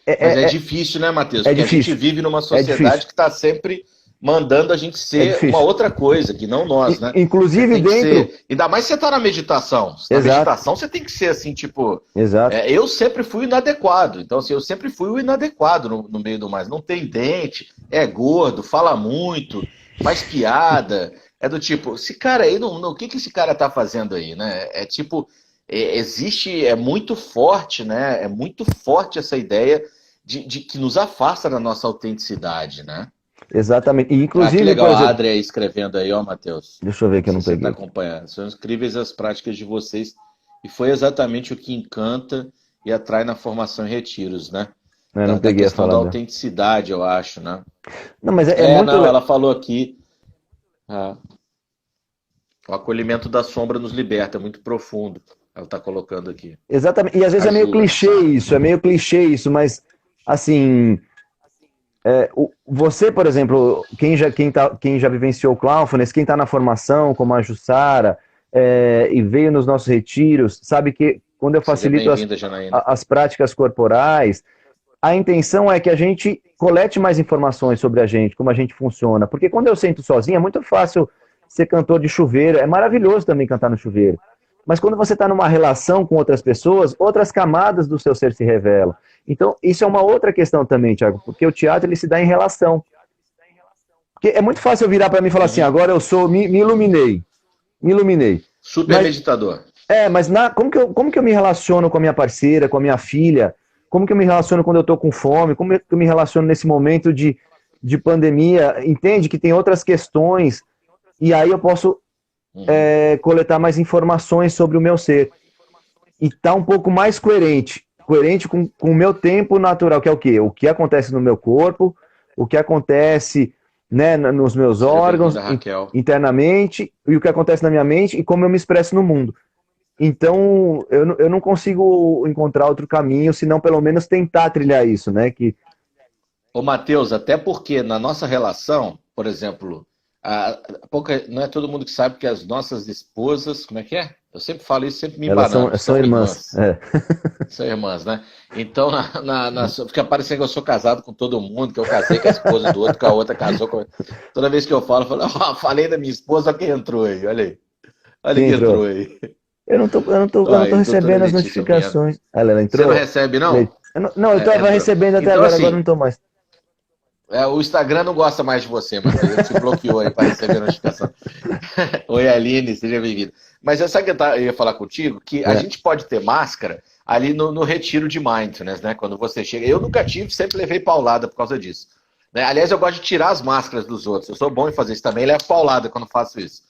Mas é é, é, difícil, né, Matheus? é Porque a gente difícil, vive numa é sociedade difícil, que está sempre mandando a gente é ser uma difícil. outra coisa, que não nós, né? Você Inclusive tem que dentro. ser. Ainda mais se você está na meditação. Na Exato, meditação você tem que ser assim, tipo. exato, Eu sempre fui inadequado. Então, assim, eu sempre fui o inadequado no meio do mais. Não tem dente, é gordo, fala muito, faz piada. É do tipo, esse cara aí, o que esse cara tá fazendo aí, né? É tipo, existe, é muito forte, né? É muito forte essa ideia de que nos afasta da nossa autenticidade, né? exatamente. E Ah, que inclusive, por legal a exemplo, Adria aí escrevendo aí, ó, Matheus. deixa eu ver Não que eu sei não se você está peguei. acompanhando. São incríveis as práticas de vocês e foi exatamente o que encanta e atrai na formação em retiros, né? Eu Da, não da peguei a questão da fala dela. autenticidade, eu acho, né? Não, mas é muito. Não, ela falou aqui, ah, o acolhimento da sombra nos liberta, é muito profundo. Ela está colocando aqui. Exatamente. E às vezes A Ju, é meio clichê isso, mas assim, você, por exemplo, quem já vivenciou o Clownfulness, quem está na formação, como a Jussara, e veio nos nossos retiros, sabe que quando eu seja facilito bem-vinda, Janaína. as práticas corporais, a intenção é que a gente colete mais informações sobre a gente, como a gente funciona. Porque quando eu sento sozinho, é muito fácil ser cantor de chuveiro. É maravilhoso também cantar no chuveiro. Mas quando você está numa relação com outras pessoas, outras camadas do seu ser se revelam. Então, isso é uma outra questão também, Thiago, porque o teatro ele se dá em relação. Porque é muito fácil eu virar para mim e falar assim, agora eu sou, me iluminei, me iluminei. Super meditador. Mas como que eu me relaciono com a minha parceira, com a minha filha? Como que eu me relaciono quando eu estou com fome? Como que eu me relaciono nesse momento de pandemia? Entende que tem outras questões e aí eu posso coletar mais informações sobre o meu ser. E tá um pouco mais coerente. Coerente com o meu tempo natural, que é o quê? O que acontece no meu corpo, o que acontece, né, nos meus Seja órgãos, bem-vinda, Raquel. internamente, e o que acontece na minha mente e como eu me expresso no mundo. Então, eu não consigo encontrar outro caminho, senão pelo menos tentar trilhar isso, né? Ô, Matheus, até porque na nossa relação, por exemplo, não é todo mundo que sabe que as nossas esposas, como é que é? Eu sempre falo isso, sempre me Elas embanando, são são irmãs. irmãs. São irmãs, né? Então, fica parecendo que eu sou casado com todo mundo, que eu casei com a esposa do outro, que a outra casou com. Toda vez que eu falo, ó, falei da minha esposa, olha quem entrou aí, olha aí. Olha Quem quem entrou? entrou aí. Eu não tô Doutora recebendo as Letícia Mena. notificações. Ela Você não entrou? recebe, não? Não, eu tava Entrou. recebendo até Então, agora não assim, tô mais. o Instagram não gosta mais de você, Matheus. Ele te bloqueou aí para receber a notificação. Oi, Aline, seja bem-vindo. Mas sabe que eu ia falar contigo? Que a É. gente pode ter máscara ali no retiro de mindfulness, né? Quando você chega. Eu nunca tive, sempre levei paulada por causa disso. Né? Aliás, eu gosto de tirar as máscaras dos outros. Eu sou bom em fazer isso também, levo paulada quando faço isso.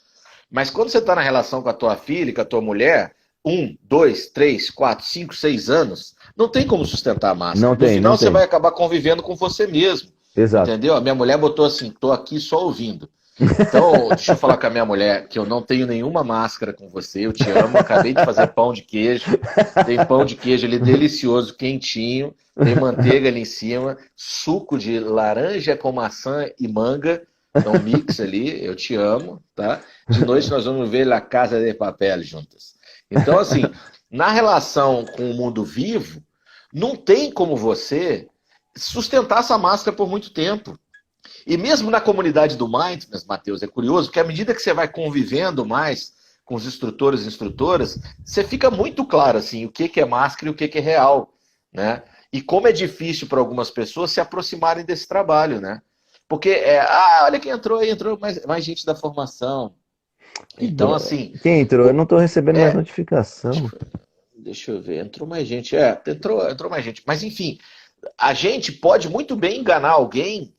Mas quando você está na relação com a tua filha, com a tua mulher, 1, 2, 3, 4, 5, 6 anos, não tem como sustentar a máscara. Não No tem, não final, você tem. vai acabar convivendo com você mesmo. Exato. Entendeu? A minha mulher botou assim: tô aqui só ouvindo. Então, deixa eu falar com a minha mulher que eu não tenho nenhuma máscara com você, eu te amo, acabei de fazer pão de queijo, tem pão de queijo ali delicioso, quentinho, tem manteiga ali em cima, suco de laranja com maçã e manga, então mix ali, eu te amo, tá? De noite nós vamos ver La Casa de Papel juntas. Então, assim, na relação com o mundo vivo, não tem como você sustentar essa máscara por muito tempo. E mesmo na comunidade do Mindfulness, Matheus, é curioso, porque à medida que você vai convivendo mais com os instrutores e instrutoras, você fica muito claro assim, o que é máscara e o que é real, né? E como é difícil para algumas pessoas se aproximarem desse trabalho, né? Porque, olha quem entrou aí, entrou mais gente da formação. Então, assim, Quem entrou? Eu não tô recebendo mais é, notificação. deixa eu ver, entrou mais gente, entrou mais gente. Mas, enfim, a gente pode muito bem enganar alguém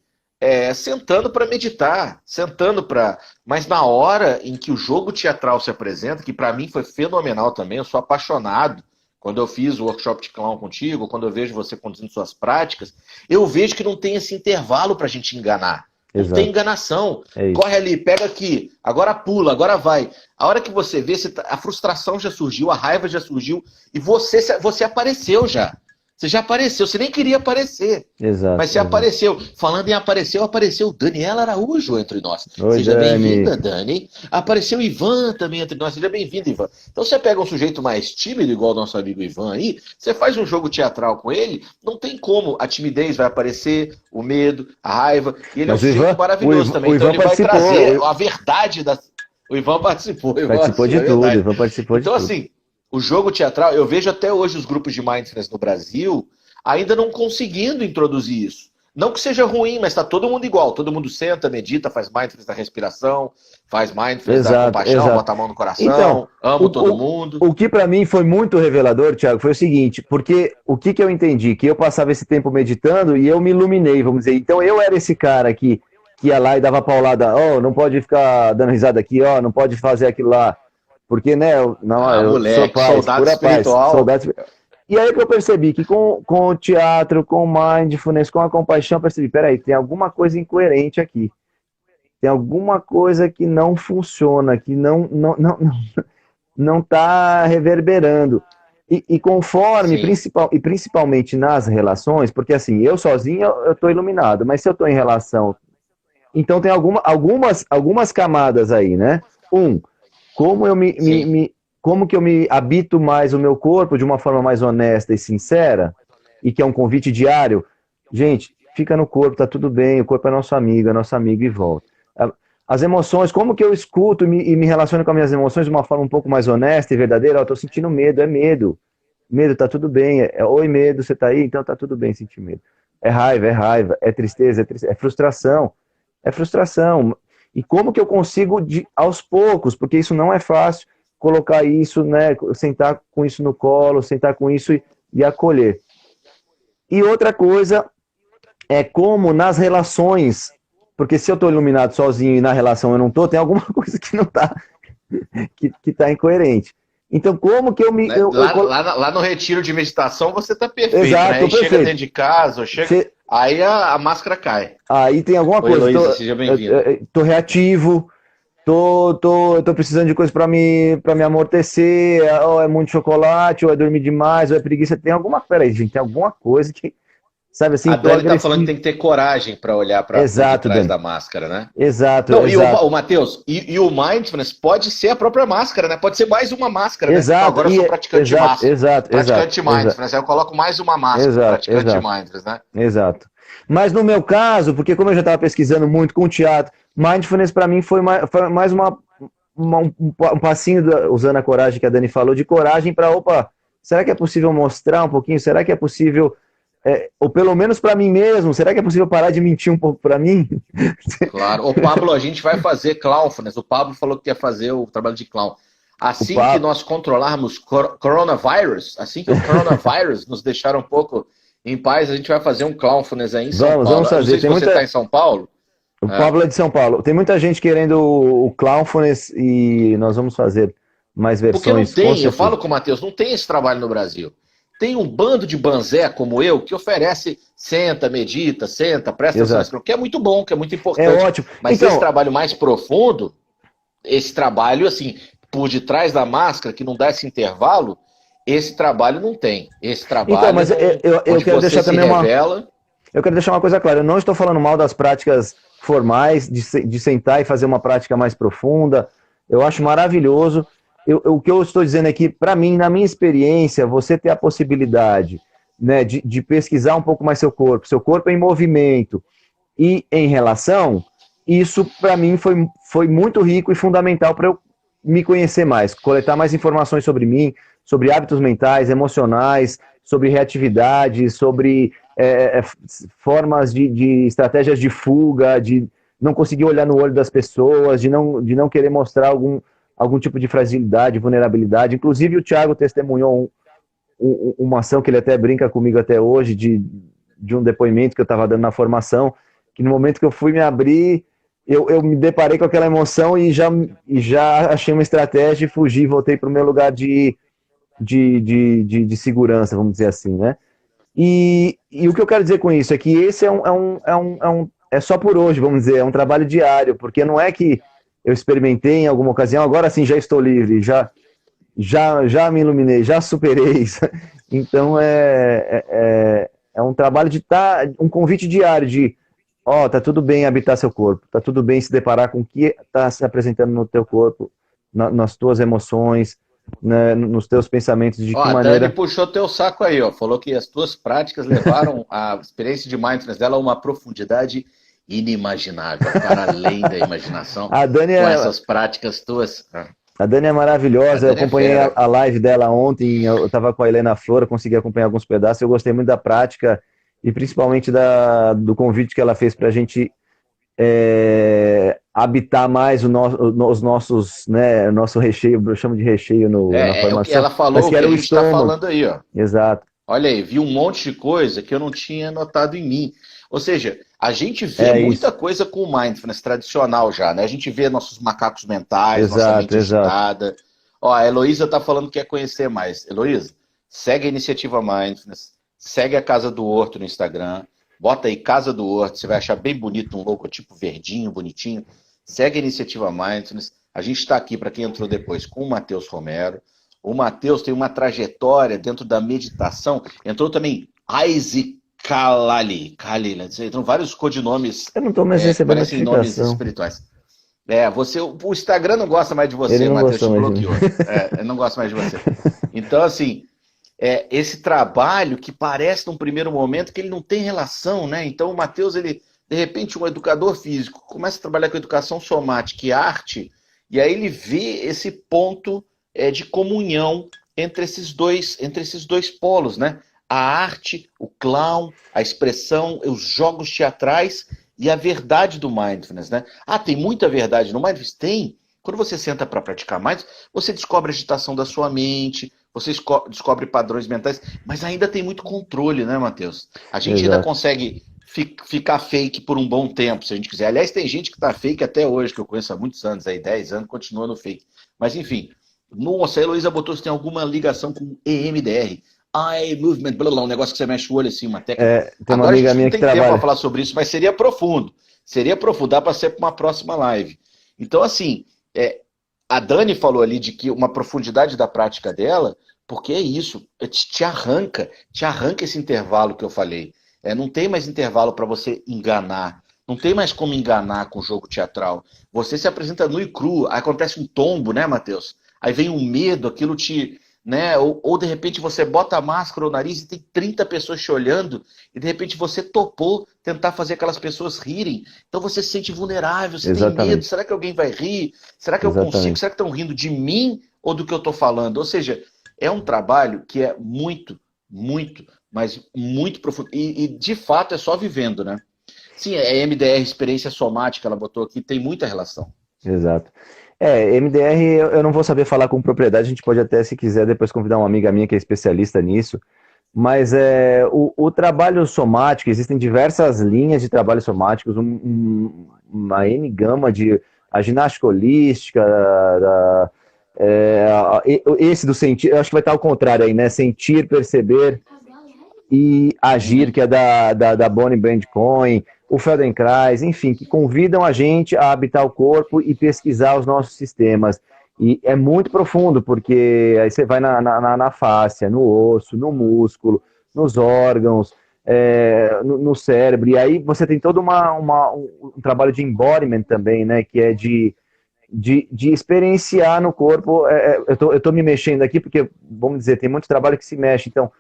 sentando para meditar, sentando para. Mas na hora em que o jogo teatral se apresenta, que para mim foi fenomenal também, eu sou apaixonado. Quando eu fiz o workshop de clown contigo, quando eu vejo você conduzindo suas práticas, eu vejo que não tem esse intervalo para a gente enganar. Não Exato. tem enganação. É isso. Corre ali, pega aqui, agora pula, agora vai. A hora que você vê, a frustração já surgiu, a raiva já surgiu, e você apareceu já. Você já apareceu, você nem queria aparecer. Exato. Mas você apareceu. Falando em apareceu Daniela Araújo entre nós. Oi, Seja Dani. bem-vinda, Dani. Apareceu Ivan também entre nós. Seja bem-vindo, Ivan. Então você pega um sujeito mais tímido, igual o nosso amigo Ivan aí, você faz um jogo teatral com ele, não tem como. A timidez vai aparecer, o medo, a raiva. E ele Mas é um sujeito maravilhoso também. Então ele vai trazer a verdade da. O Ivan participou. Participou de tudo, o Ivan participou de tudo. Então, assim, o jogo teatral, eu vejo até hoje os grupos de mindfulness no Brasil ainda não conseguindo introduzir isso. Não que seja ruim, mas está todo mundo igual. Todo mundo senta, medita, faz mindfulness da respiração, faz mindfulness da compaixão, bota a mão no coração, então, amo todo mundo. O que para mim foi muito revelador, Thiago, foi o seguinte, porque o que eu entendi? Que eu passava esse tempo meditando e eu me iluminei, vamos dizer. Então eu era esse cara que ia lá e dava paulada, não pode ficar dando risada aqui, não pode fazer aquilo lá. Porque, né, eu moleque, sou paz, soldado pura espiritual. paz, soldado espiritual. E aí que eu percebi que com o teatro, com o mindfulness, com a compaixão, eu percebi, peraí, tem alguma coisa incoerente aqui. Tem alguma coisa que não funciona, que não está reverberando. E conforme, principalmente nas relações, porque assim, eu sozinho eu estou iluminado, mas se eu estou em relação... Então tem algumas camadas aí, né? Como como que eu me habito mais o meu corpo de uma forma mais honesta e sincera, e que é um convite diário. Gente, fica no corpo, tá tudo bem, o corpo é nosso amigo e volta. As emoções, como que eu escuto e me relaciono com as minhas emoções de uma forma um pouco mais honesta e verdadeira? Eu tô sentindo medo, é medo. Medo, tá tudo bem. Oi, medo, você tá aí? Então tá tudo bem sentir medo. É raiva, é tristeza, é frustração. É frustração. E como que eu consigo, aos poucos, porque isso não é fácil, colocar isso, né, sentar com isso no colo, sentar com isso e acolher. E outra coisa é como nas relações, porque se eu estou iluminado sozinho e na relação eu não estou, tem alguma coisa que não está que tá incoerente. Então, como que eu me. Né? Lá no retiro de meditação você tá perfeito, Exato, né? Aí perfeito. chega dentro de casa, aí a máscara cai. Aí tem alguma coisa. Heloísa, seja bem-vindo. Tô reativo, tô precisando de coisa para me amortecer, ou é muito chocolate, ou é dormir demais, ou é preguiça. Tem alguma. Peraí, gente, tem alguma coisa que. Sabe assim, a Dani tá falando que tem que ter coragem para olhar para por detrás da máscara, né? Exato, não, exato. E o Matheus, e o Mindfulness pode ser a própria máscara, né? Pode ser mais uma máscara, exato, né? Agora eu sou praticante exato, máscara. Exato, praticante exato, Mindfulness, aí eu coloco mais uma máscara, exato, praticante exato, Mindfulness, né? Exato. Mas no meu caso, porque como eu já estava pesquisando muito com o teatro, Mindfulness para mim foi mais um passinho, usando a coragem que a Dani falou, de coragem para, opa, será que é possível mostrar um pouquinho? Será que é possível, ou pelo menos para mim mesmo, será que é possível parar de mentir um pouco para mim? Claro. Ô Pablo, a gente vai fazer Clownfulness. O Pablo falou que ia fazer o trabalho de clown. Assim que nós controlarmos coronavírus, assim que o coronavírus nos deixar um pouco em paz, a gente vai fazer um Clownfulness aí em São Paulo. Vamos fazer. Não sei se você está em São Paulo. O Pablo é de São Paulo. Tem muita gente querendo o Clownfulness e nós vamos fazer mais versões. Porque não tem, eu falo com o Matheus, não tem esse trabalho no Brasil. Tem um bando de banzé como eu que oferece senta, medita, presta atenção, que é muito bom, que é muito importante. É ótimo. Mas então, esse trabalho mais profundo, esse trabalho, assim, por detrás da máscara, que não dá esse intervalo, esse trabalho não tem. Esse trabalho então, mas eu quero deixar também eu quero deixar uma coisa clara. Eu não estou falando mal das práticas formais, de sentar e fazer uma prática mais profunda. Eu acho maravilhoso. O que eu estou dizendo aqui, para mim, na minha experiência, você ter a possibilidade, né, de pesquisar um pouco mais seu corpo em movimento e em relação, isso para mim foi muito rico e fundamental para eu me conhecer mais, coletar mais informações sobre mim, sobre hábitos mentais, emocionais, sobre reatividade, sobre formas de estratégias de fuga, de não conseguir olhar no olho das pessoas, de não querer mostrar algum tipo de fragilidade, vulnerabilidade. Inclusive o Thiago testemunhou uma ação que ele até brinca comigo até hoje, de um depoimento que eu estava dando na formação, que no momento que eu fui me abrir, eu me deparei com aquela emoção e já achei uma estratégia e fugi, voltei para o meu lugar de segurança, vamos dizer assim, né? E o que eu quero dizer com isso é que esse é só por hoje, vamos dizer, é um trabalho diário, porque não é que eu experimentei em alguma ocasião, agora sim já estou livre, já me iluminei, já superei isso. Então é um trabalho um convite diário de, tá tudo bem habitar seu corpo, tá tudo bem se deparar com o que está se apresentando no teu corpo, nas tuas emoções, né, nos teus pensamentos, de que maneira... A Dani puxou teu saco aí, falou que as tuas práticas levaram a experiência de mindfulness dela a uma profundidade inimaginável, para além da imaginação, a Dani com essas práticas tuas. A Dani é maravilhosa, eu acompanhei a live dela ontem, eu estava com a Helena Flora, consegui acompanhar alguns pedaços, eu gostei muito da prática e principalmente do convite que ela fez para a gente habitar mais os nossos, né, nosso recheio, eu chamo de recheio na formação. O que ela falou, o que a gente está falando aí, ó. Exato. Olha aí, vi um monte de coisa que eu não tinha notado em mim. Ou seja, a gente vê muita coisa com o mindfulness tradicional já, né? A gente vê nossos macacos mentais, nossa mente agitada. Ó, a Heloísa tá falando que quer conhecer mais. Heloísa, segue a iniciativa Mindfulness, segue a Casa do Horto no Instagram, bota aí Casa do Horto, você vai achar bem bonito, um logotipo verdinho, bonitinho. Segue a iniciativa Mindfulness. A gente está aqui, para quem entrou depois, com o Matheus Romero. O Matheus tem uma trajetória dentro da meditação. Entrou também Isaac Kalali, então vários codinomes. Eu não estou mais recebendo parecem nomes espirituais. O Instagram não gosta mais de você, Matheus, te bloqueou. Ele não gosta mais de você. Então, assim, esse trabalho que parece num primeiro momento que ele não tem relação, né? Então o Matheus, ele, de repente, um educador físico, começa a trabalhar com educação somática e arte, e aí ele vê esse ponto de comunhão entre esses dois polos, né? A arte, o clown, a expressão, os jogos teatrais e a verdade do mindfulness, né? Ah, tem muita verdade no mindfulness? Tem. Quando você senta para praticar mindfulness, você descobre a agitação da sua mente, você descobre padrões mentais, mas ainda tem muito controle, né, Matheus? A gente ainda Exato. consegue ficar fake por um bom tempo, se a gente quiser. Aliás, tem gente que está fake até hoje, que eu conheço há muitos anos, aí 10 anos, continua no fake. Mas enfim, nossa, a Heloísa botou se tem alguma ligação com EMDR. Eye movement, blá, blá, um negócio que você mexe o olho assim, uma técnica. Tem uma Agora a amiga gente não minha que tem tempo para trabalha. falar sobre isso, mas seria profundo. Seria profundo, dá para ser para uma próxima live. Então, assim, a Dani falou ali de que uma profundidade da prática dela, porque é isso, te arranca esse intervalo que eu falei. Não tem mais intervalo para você enganar. Não tem mais como enganar com o jogo teatral. Você se apresenta nu e cru, aí acontece um tombo, né, Matheus? Aí vem um medo, aquilo te. Né? Ou de repente você bota a máscara no nariz e tem 30 pessoas te olhando, e de repente você topou tentar fazer aquelas pessoas rirem. Então você se sente vulnerável, você tem medo. Exatamente. Será que alguém vai rir? Será que eu consigo? Exatamente. Será que estão rindo de mim ou do que eu estou falando? Ou seja, é um trabalho que é muito, muito, mas muito profundo. E de fato é só vivendo, né? Sim, é MDR, experiência somática, ela botou aqui, tem muita relação. Exato. MDR eu não vou saber falar com propriedade, a gente pode até, se quiser, depois convidar uma amiga minha que é especialista nisso, mas o trabalho somático, existem diversas linhas de trabalho somáticos, uma N gama de a ginástica holística, esse do sentir, eu acho que vai estar ao contrário aí, né? Sentir, perceber e agir, Uhum. que é da Bonnie Brand Cohen, o Feldenkrais, enfim, que convidam a gente a habitar o corpo e pesquisar os nossos sistemas. E é muito profundo, porque aí você vai na fáscia, no osso, no músculo, nos órgãos, no cérebro, e aí você tem todo um trabalho de embodiment também, né, que é de experienciar no corpo. Eu tô me mexendo aqui porque, vamos dizer, tem muito trabalho que se mexe, então,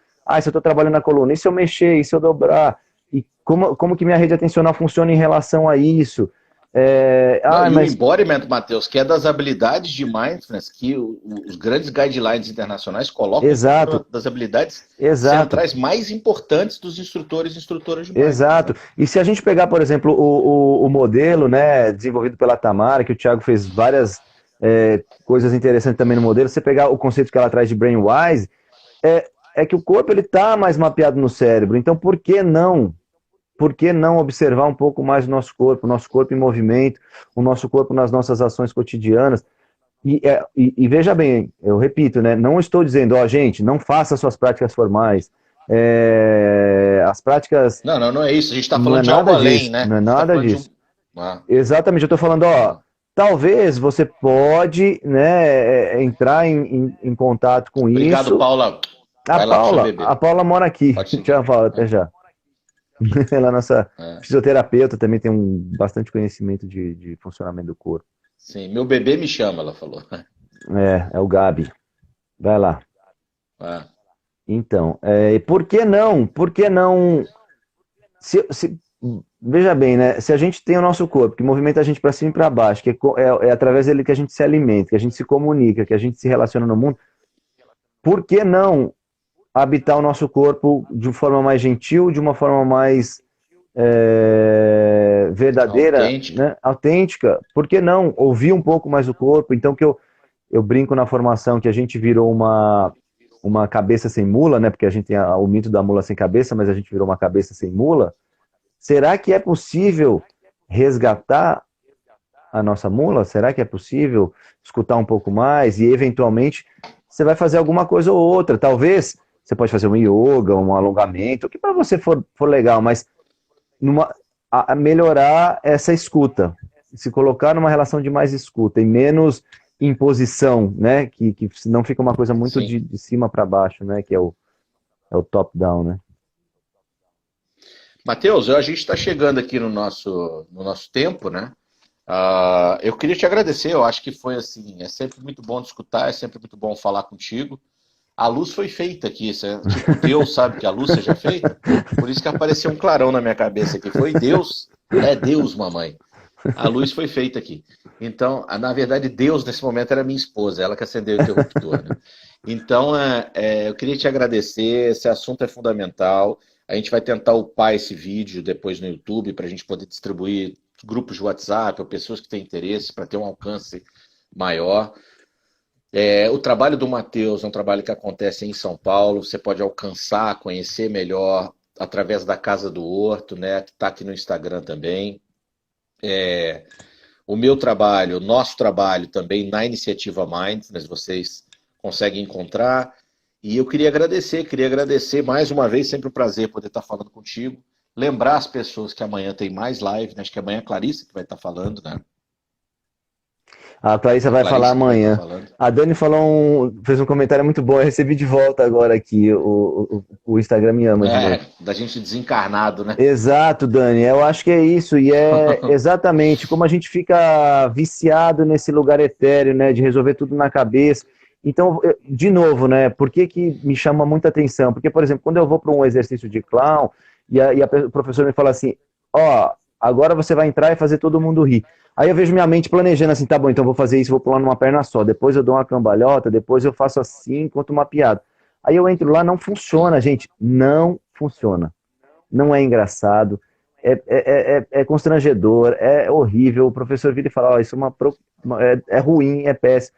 se eu estou trabalhando na coluna, e se eu mexer, e se eu dobrar, e como que minha rede atencional funciona em relação a isso? Não, e o Mas embodiment, Matheus, que é das habilidades de mindfulness que os grandes guidelines internacionais colocam como uma exato, das habilidades exato, centrais mais importantes dos instrutores e instrutoras de mindfulness, exato. né? E se a gente pegar, por exemplo, o modelo, né, desenvolvido pela Tamara, que o Thiago fez várias coisas interessantes também no modelo, você pegar o conceito que ela traz de Brainwise, é que o corpo ele está mais mapeado no cérebro. Então, por que não? Por que não observar um pouco mais o nosso corpo em movimento, o nosso corpo nas nossas ações cotidianas? E veja bem, eu repito, né? Não estou dizendo, gente, não faça suas práticas formais. As práticas Não, não, não é isso. A gente está não é falando de algo nada além, disso, né? não é A gente está nada falando de um. disso. Ah, Exatamente, eu estou falando, talvez você pode, né, entrar em contato com obrigado, isso. Paula. Vai lá com o seu A bebê. Paula mora aqui. Pode seguir. Tchau, Paula, até já. Ela é nossa É. fisioterapeuta, também tem bastante conhecimento de funcionamento do corpo. Sim, meu bebê me chama, ela falou. É o Gabi. Vai lá. Ah, Então, por que não? Por que não? Veja bem, né? Se a gente tem o nosso corpo, que movimenta a gente para cima e para baixo, que é através dele que a gente se alimenta, que a gente se comunica, que a gente se relaciona no mundo, por que não habitar o nosso corpo de forma mais gentil, de uma forma mais verdadeira, autêntica. né? Autêntica? Por que não ouvir um pouco mais o corpo? Então, que eu brinco na formação que a gente virou uma cabeça sem mula, né? Porque a gente tem o mito da mula sem cabeça, mas a gente virou uma cabeça sem mula. Será que é possível resgatar a nossa mula? Será que é possível escutar um pouco mais e, eventualmente, você vai fazer alguma coisa ou outra? Talvez você pode fazer um yoga, um alongamento, o que para você for legal, mas melhorar essa escuta, se colocar numa relação de mais escuta e menos imposição, né? Que não fica uma coisa muito Sim. de cima para baixo, né? Que é o top-down, né? Matheus, a gente está chegando aqui no nosso tempo, né? Eu queria te agradecer, eu acho que foi assim, é sempre muito bom te escutar, é sempre muito bom falar contigo. A luz foi feita aqui, tipo, Deus sabe que a luz seja feita, por isso que apareceu um clarão na minha cabeça aqui. Foi Deus, é Deus, mamãe. A luz foi feita aqui. Então, na verdade, Deus nesse momento era minha esposa, ela que acendeu o interruptor, né? Então, eu queria te agradecer, esse assunto é fundamental. A gente vai tentar upar esse vídeo depois no YouTube para a gente poder distribuir grupos de WhatsApp ou pessoas que têm interesse para ter um alcance maior. O trabalho do Matheus é um trabalho que acontece em São Paulo. Você pode alcançar, conhecer melhor através da Casa do Horto, né? Que está aqui no Instagram também. O meu trabalho, o nosso trabalho também na Iniciativa Mindfulness, vocês conseguem encontrar. E eu queria agradecer mais uma vez, sempre um prazer poder estar falando contigo. Lembrar as pessoas que amanhã tem mais live, né? Acho que amanhã é a Clarissa que vai estar falando, né? A Clarissa vai falar amanhã. A Dani fez um comentário muito bom. Eu recebi de volta agora aqui. O Instagram me ama. Da gente desencarnado, né? Exato, Dani. Eu acho que é isso. E é exatamente como a gente fica viciado nesse lugar etéreo, né? De resolver tudo na cabeça. Então, de novo, né? Por que me chama muita atenção? Porque, por exemplo, quando eu vou para um exercício de clown e o professor me fala assim, agora você vai entrar e fazer todo mundo rir. Aí eu vejo minha mente planejando assim, tá bom, então vou fazer isso, vou pular numa perna só, depois eu dou uma cambalhota, depois eu faço assim, conto uma piada. Aí eu entro lá, não funciona, gente, não funciona. Não é engraçado, é constrangedor, é horrível, o professor vira e fala, isso é ruim, é péssimo.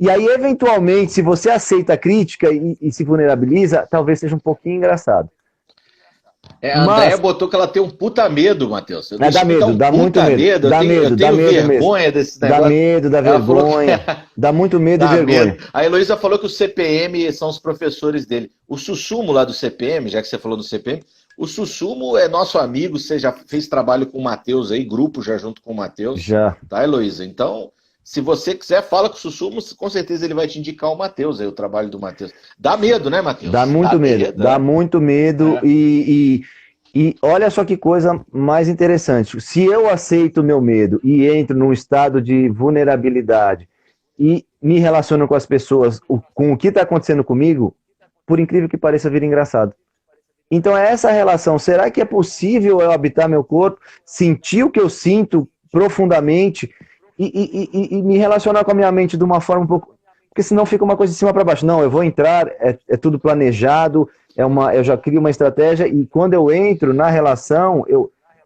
E aí, eventualmente, se você aceita a crítica e se vulnerabiliza, talvez seja um pouquinho engraçado. A Andréia botou que ela tem um puta medo, Matheus. Dá medo, dá muito medo. Eu tenho vergonha desse negócio. Dá medo, dá vergonha. Dá muito medo e vergonha. A Heloísa falou que o CPM são os professores dele. O Sussumo lá do CPM, já que você falou do CPM, o Sussumo é nosso amigo, você já fez trabalho com o Matheus aí, grupo já junto com o Matheus. Já. Tá, Heloísa? Então, se você quiser, fala com o Sussumo, com certeza ele vai te indicar o Matheus aí, o trabalho do Matheus. Dá medo, né, Matheus? Dá muito medo, dá muito medo e olha só que coisa mais interessante. Se eu aceito o meu medo e entro num estado de vulnerabilidade e me relaciono com as pessoas, com o que está acontecendo comigo, por incrível que pareça, vira engraçado. Então é essa relação. Será que é possível eu habitar meu corpo, sentir o que eu sinto profundamente e me relacionar com a minha mente de uma forma um pouco... Porque senão fica uma coisa de cima para baixo. Não, eu vou entrar, é tudo planejado, eu já crio uma estratégia e quando eu entro na relação,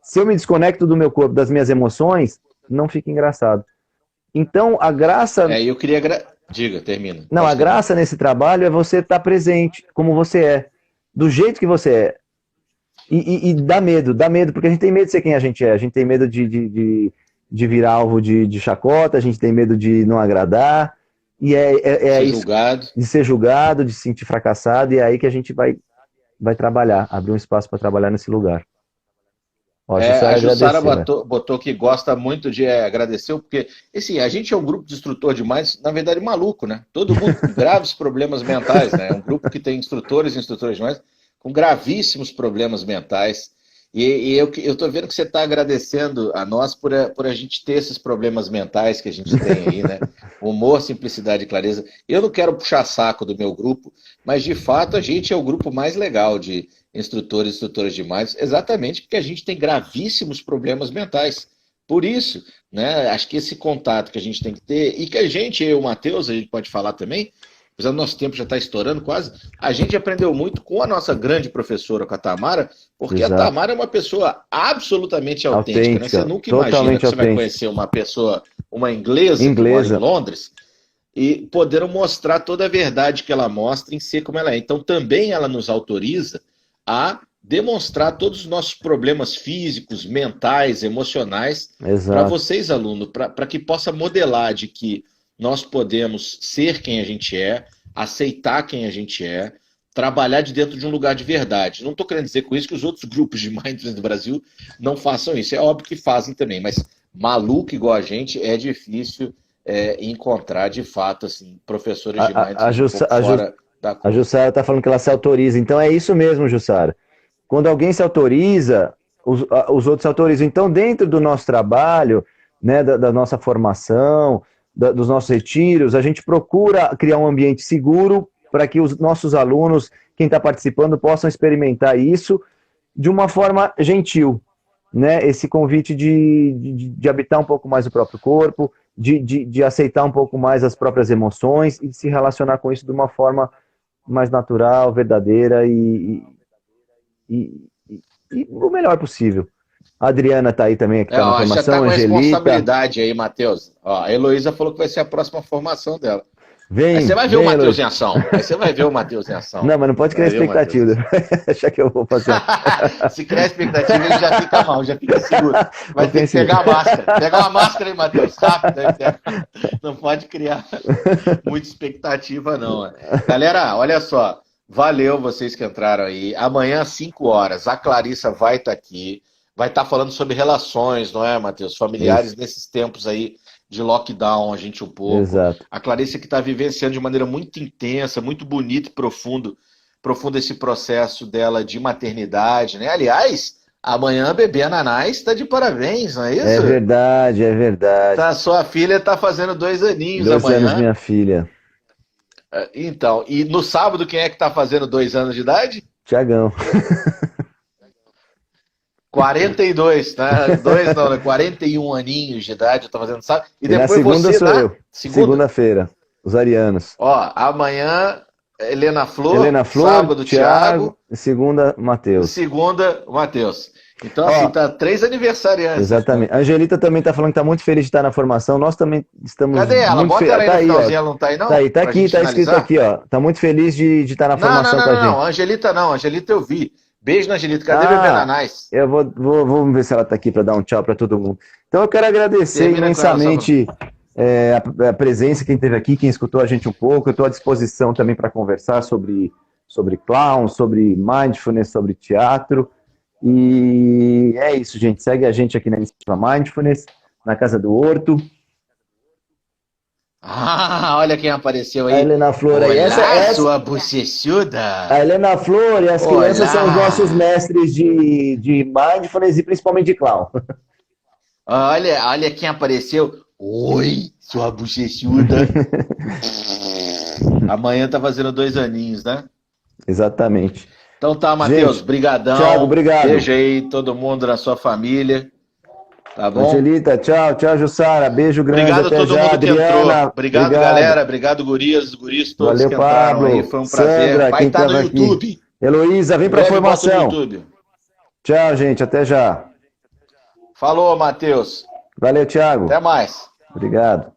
se eu me desconecto do meu corpo, das minhas emoções, não fica engraçado. Então, a graça... eu queria... Diga, termina. Não, a graça nesse trabalho é você estar presente, como você é, do jeito que você é. E dá medo, porque a gente tem medo de ser quem a gente é. A gente tem medo de virar alvo de chacota, a gente tem medo de não agradar... E ser julgado. De ser julgado, de se sentir fracassado, e é aí que a gente vai trabalhar, abrir um espaço para trabalhar nesse lugar. A Jussara botou que gosta muito de agradecer, porque assim, a gente é um grupo de instrutor de Mindfulness, na verdade, maluco, né? Todo mundo com graves problemas mentais, né? É um grupo que tem instrutores e instrutoras de Mindfulness com gravíssimos problemas mentais. E eu estou vendo que você está agradecendo a nós por a gente ter esses problemas mentais que a gente tem aí, né? Humor, simplicidade e clareza. Eu não quero puxar saco do meu grupo, mas de fato a gente é o grupo mais legal de instrutores e instrutoras de Mindfulness, exatamente porque a gente tem gravíssimos problemas mentais. Por isso, né? Acho que esse contato que a gente tem que ter, e que eu e o Matheus, a gente pode falar também, apesar do nosso tempo já está estourando quase, a gente aprendeu muito com a nossa grande professora, com a Tamara, porque Exato. A Tamara é uma pessoa absolutamente autêntica. Né? Você nunca imagina que você vai conhecer uma pessoa, uma inglesa. Que mora em Londres, e poder mostrar toda a verdade que ela mostra em ser como ela é. Então também ela nos autoriza a demonstrar todos os nossos problemas físicos, mentais, emocionais para vocês, alunos, para que possa modelar de que nós podemos ser quem a gente é, aceitar quem a gente é, trabalhar de dentro de um lugar de verdade. Não estou querendo dizer com isso que os outros grupos de Mindfulness do Brasil não façam isso. É óbvio que fazem também, mas maluco igual a gente é difícil encontrar, de fato, assim, professores de Mindfulness fora da curva. A Jussara está falando que ela se autoriza. Então é isso mesmo, Jussara. Quando alguém se autoriza, os outros se autorizam. Então, dentro do nosso trabalho, né, da nossa formação... dos nossos retiros, a gente procura criar um ambiente seguro para que os nossos alunos, quem está participando, possam experimentar isso de uma forma gentil, né? Esse convite de habitar um pouco mais o próprio corpo, de aceitar um pouco mais as próprias emoções e se relacionar com isso de uma forma mais natural, verdadeira e e o melhor possível. A Adriana tá aí também, que tá na Ó, já tá formação, com Angelita. responsabilidade aí, Matheus. Ó, a Heloísa falou que vai ser a próxima formação dela. Aí você vai ver o Matheus Heloísa. em ação. Aí você vai ver o Matheus em ação. Não, mas não pode criar expectativa. Achar que eu vou fazer. Se criar expectativa, ele já fica mal, já fica seguro. Vai ter que pegar a máscara. Pega uma máscara aí, Matheus, rápido. Não pode criar muita expectativa, não. Galera, olha só. Valeu vocês que entraram aí. Amanhã, às 5 horas, a Clarissa vai estar aqui. Vai estar falando sobre relações, não é, Matheus? Familiares Isso. nesses tempos aí de lockdown, a gente um pouco. Exato. A Clarissa que está vivenciando de maneira muito intensa, muito bonita e profundo esse processo dela de maternidade, né? Aliás, amanhã a bebê Ananás está de parabéns, não é isso? É verdade, é verdade. Tá, sua filha está fazendo 2 aninhos 2 amanhã. anos, minha filha. Então, e no sábado quem é que está fazendo 2 anos de idade? Tiagão. 42, tá? 2 não, né? 41 aninhos de idade, eu tô fazendo sábado. E na depois segunda você sou eu. Segunda-feira. Os arianos. Ó, amanhã, Helena Flor, Flor, sábado, Thiago. E segunda, Matheus. Segunda, Matheus. Então, Ó, assim, tá 3 aniversariantes. Exatamente. A Angelita também tá falando que tá muito feliz de estar na formação. Nós também estamos Cadê ela? muito Bota ela aí tá no aí, finalzinho, ó. ela não tá aí, não? Tá aí, tá Pra aqui, gente tá escrito finalizar? aqui, ó. Tá muito feliz de estar na formação com a gente. Não, Angelita não. Angelita eu vi. Beijo na Angelita. Cadê bebê Nanás? Eu vou ver se ela tá aqui para dar um tchau para todo mundo. Então eu quero agradecer imensamente a presença, quem esteve aqui, quem escutou a gente um pouco. Eu estou à disposição também para conversar sobre clown, sobre mindfulness, sobre teatro. E é isso, gente. Segue a gente aqui na Iniciativa Mindfulness, na Casa do Horto. Ah, olha quem apareceu aí. A Helena Flor aí. Olá, sua bochechuda. A Helena Flor e as crianças são os nossos mestres de mindfulness e principalmente de clown. Olha quem apareceu. Oi, sua bochechuda. Amanhã tá fazendo 2 aninhos, né? Exatamente. Então tá, Matheus, brigadão. Thiago, obrigado. Beijo aí todo mundo na sua família. Tá bom? Angelita, tchau, Jussara. Beijo grande. Obrigado até a todo já, mundo que Adriana. entrou. Obrigado, galera. Obrigado, guris todos. Valeu, que entraram Pablo. aí. Foi um prazer. Sandra, Vai estar no aqui. YouTube. Heloísa, vem pra formação. Tchau, gente. Até já. Falou, Matheus. Valeu, Thiago. Até mais. Obrigado.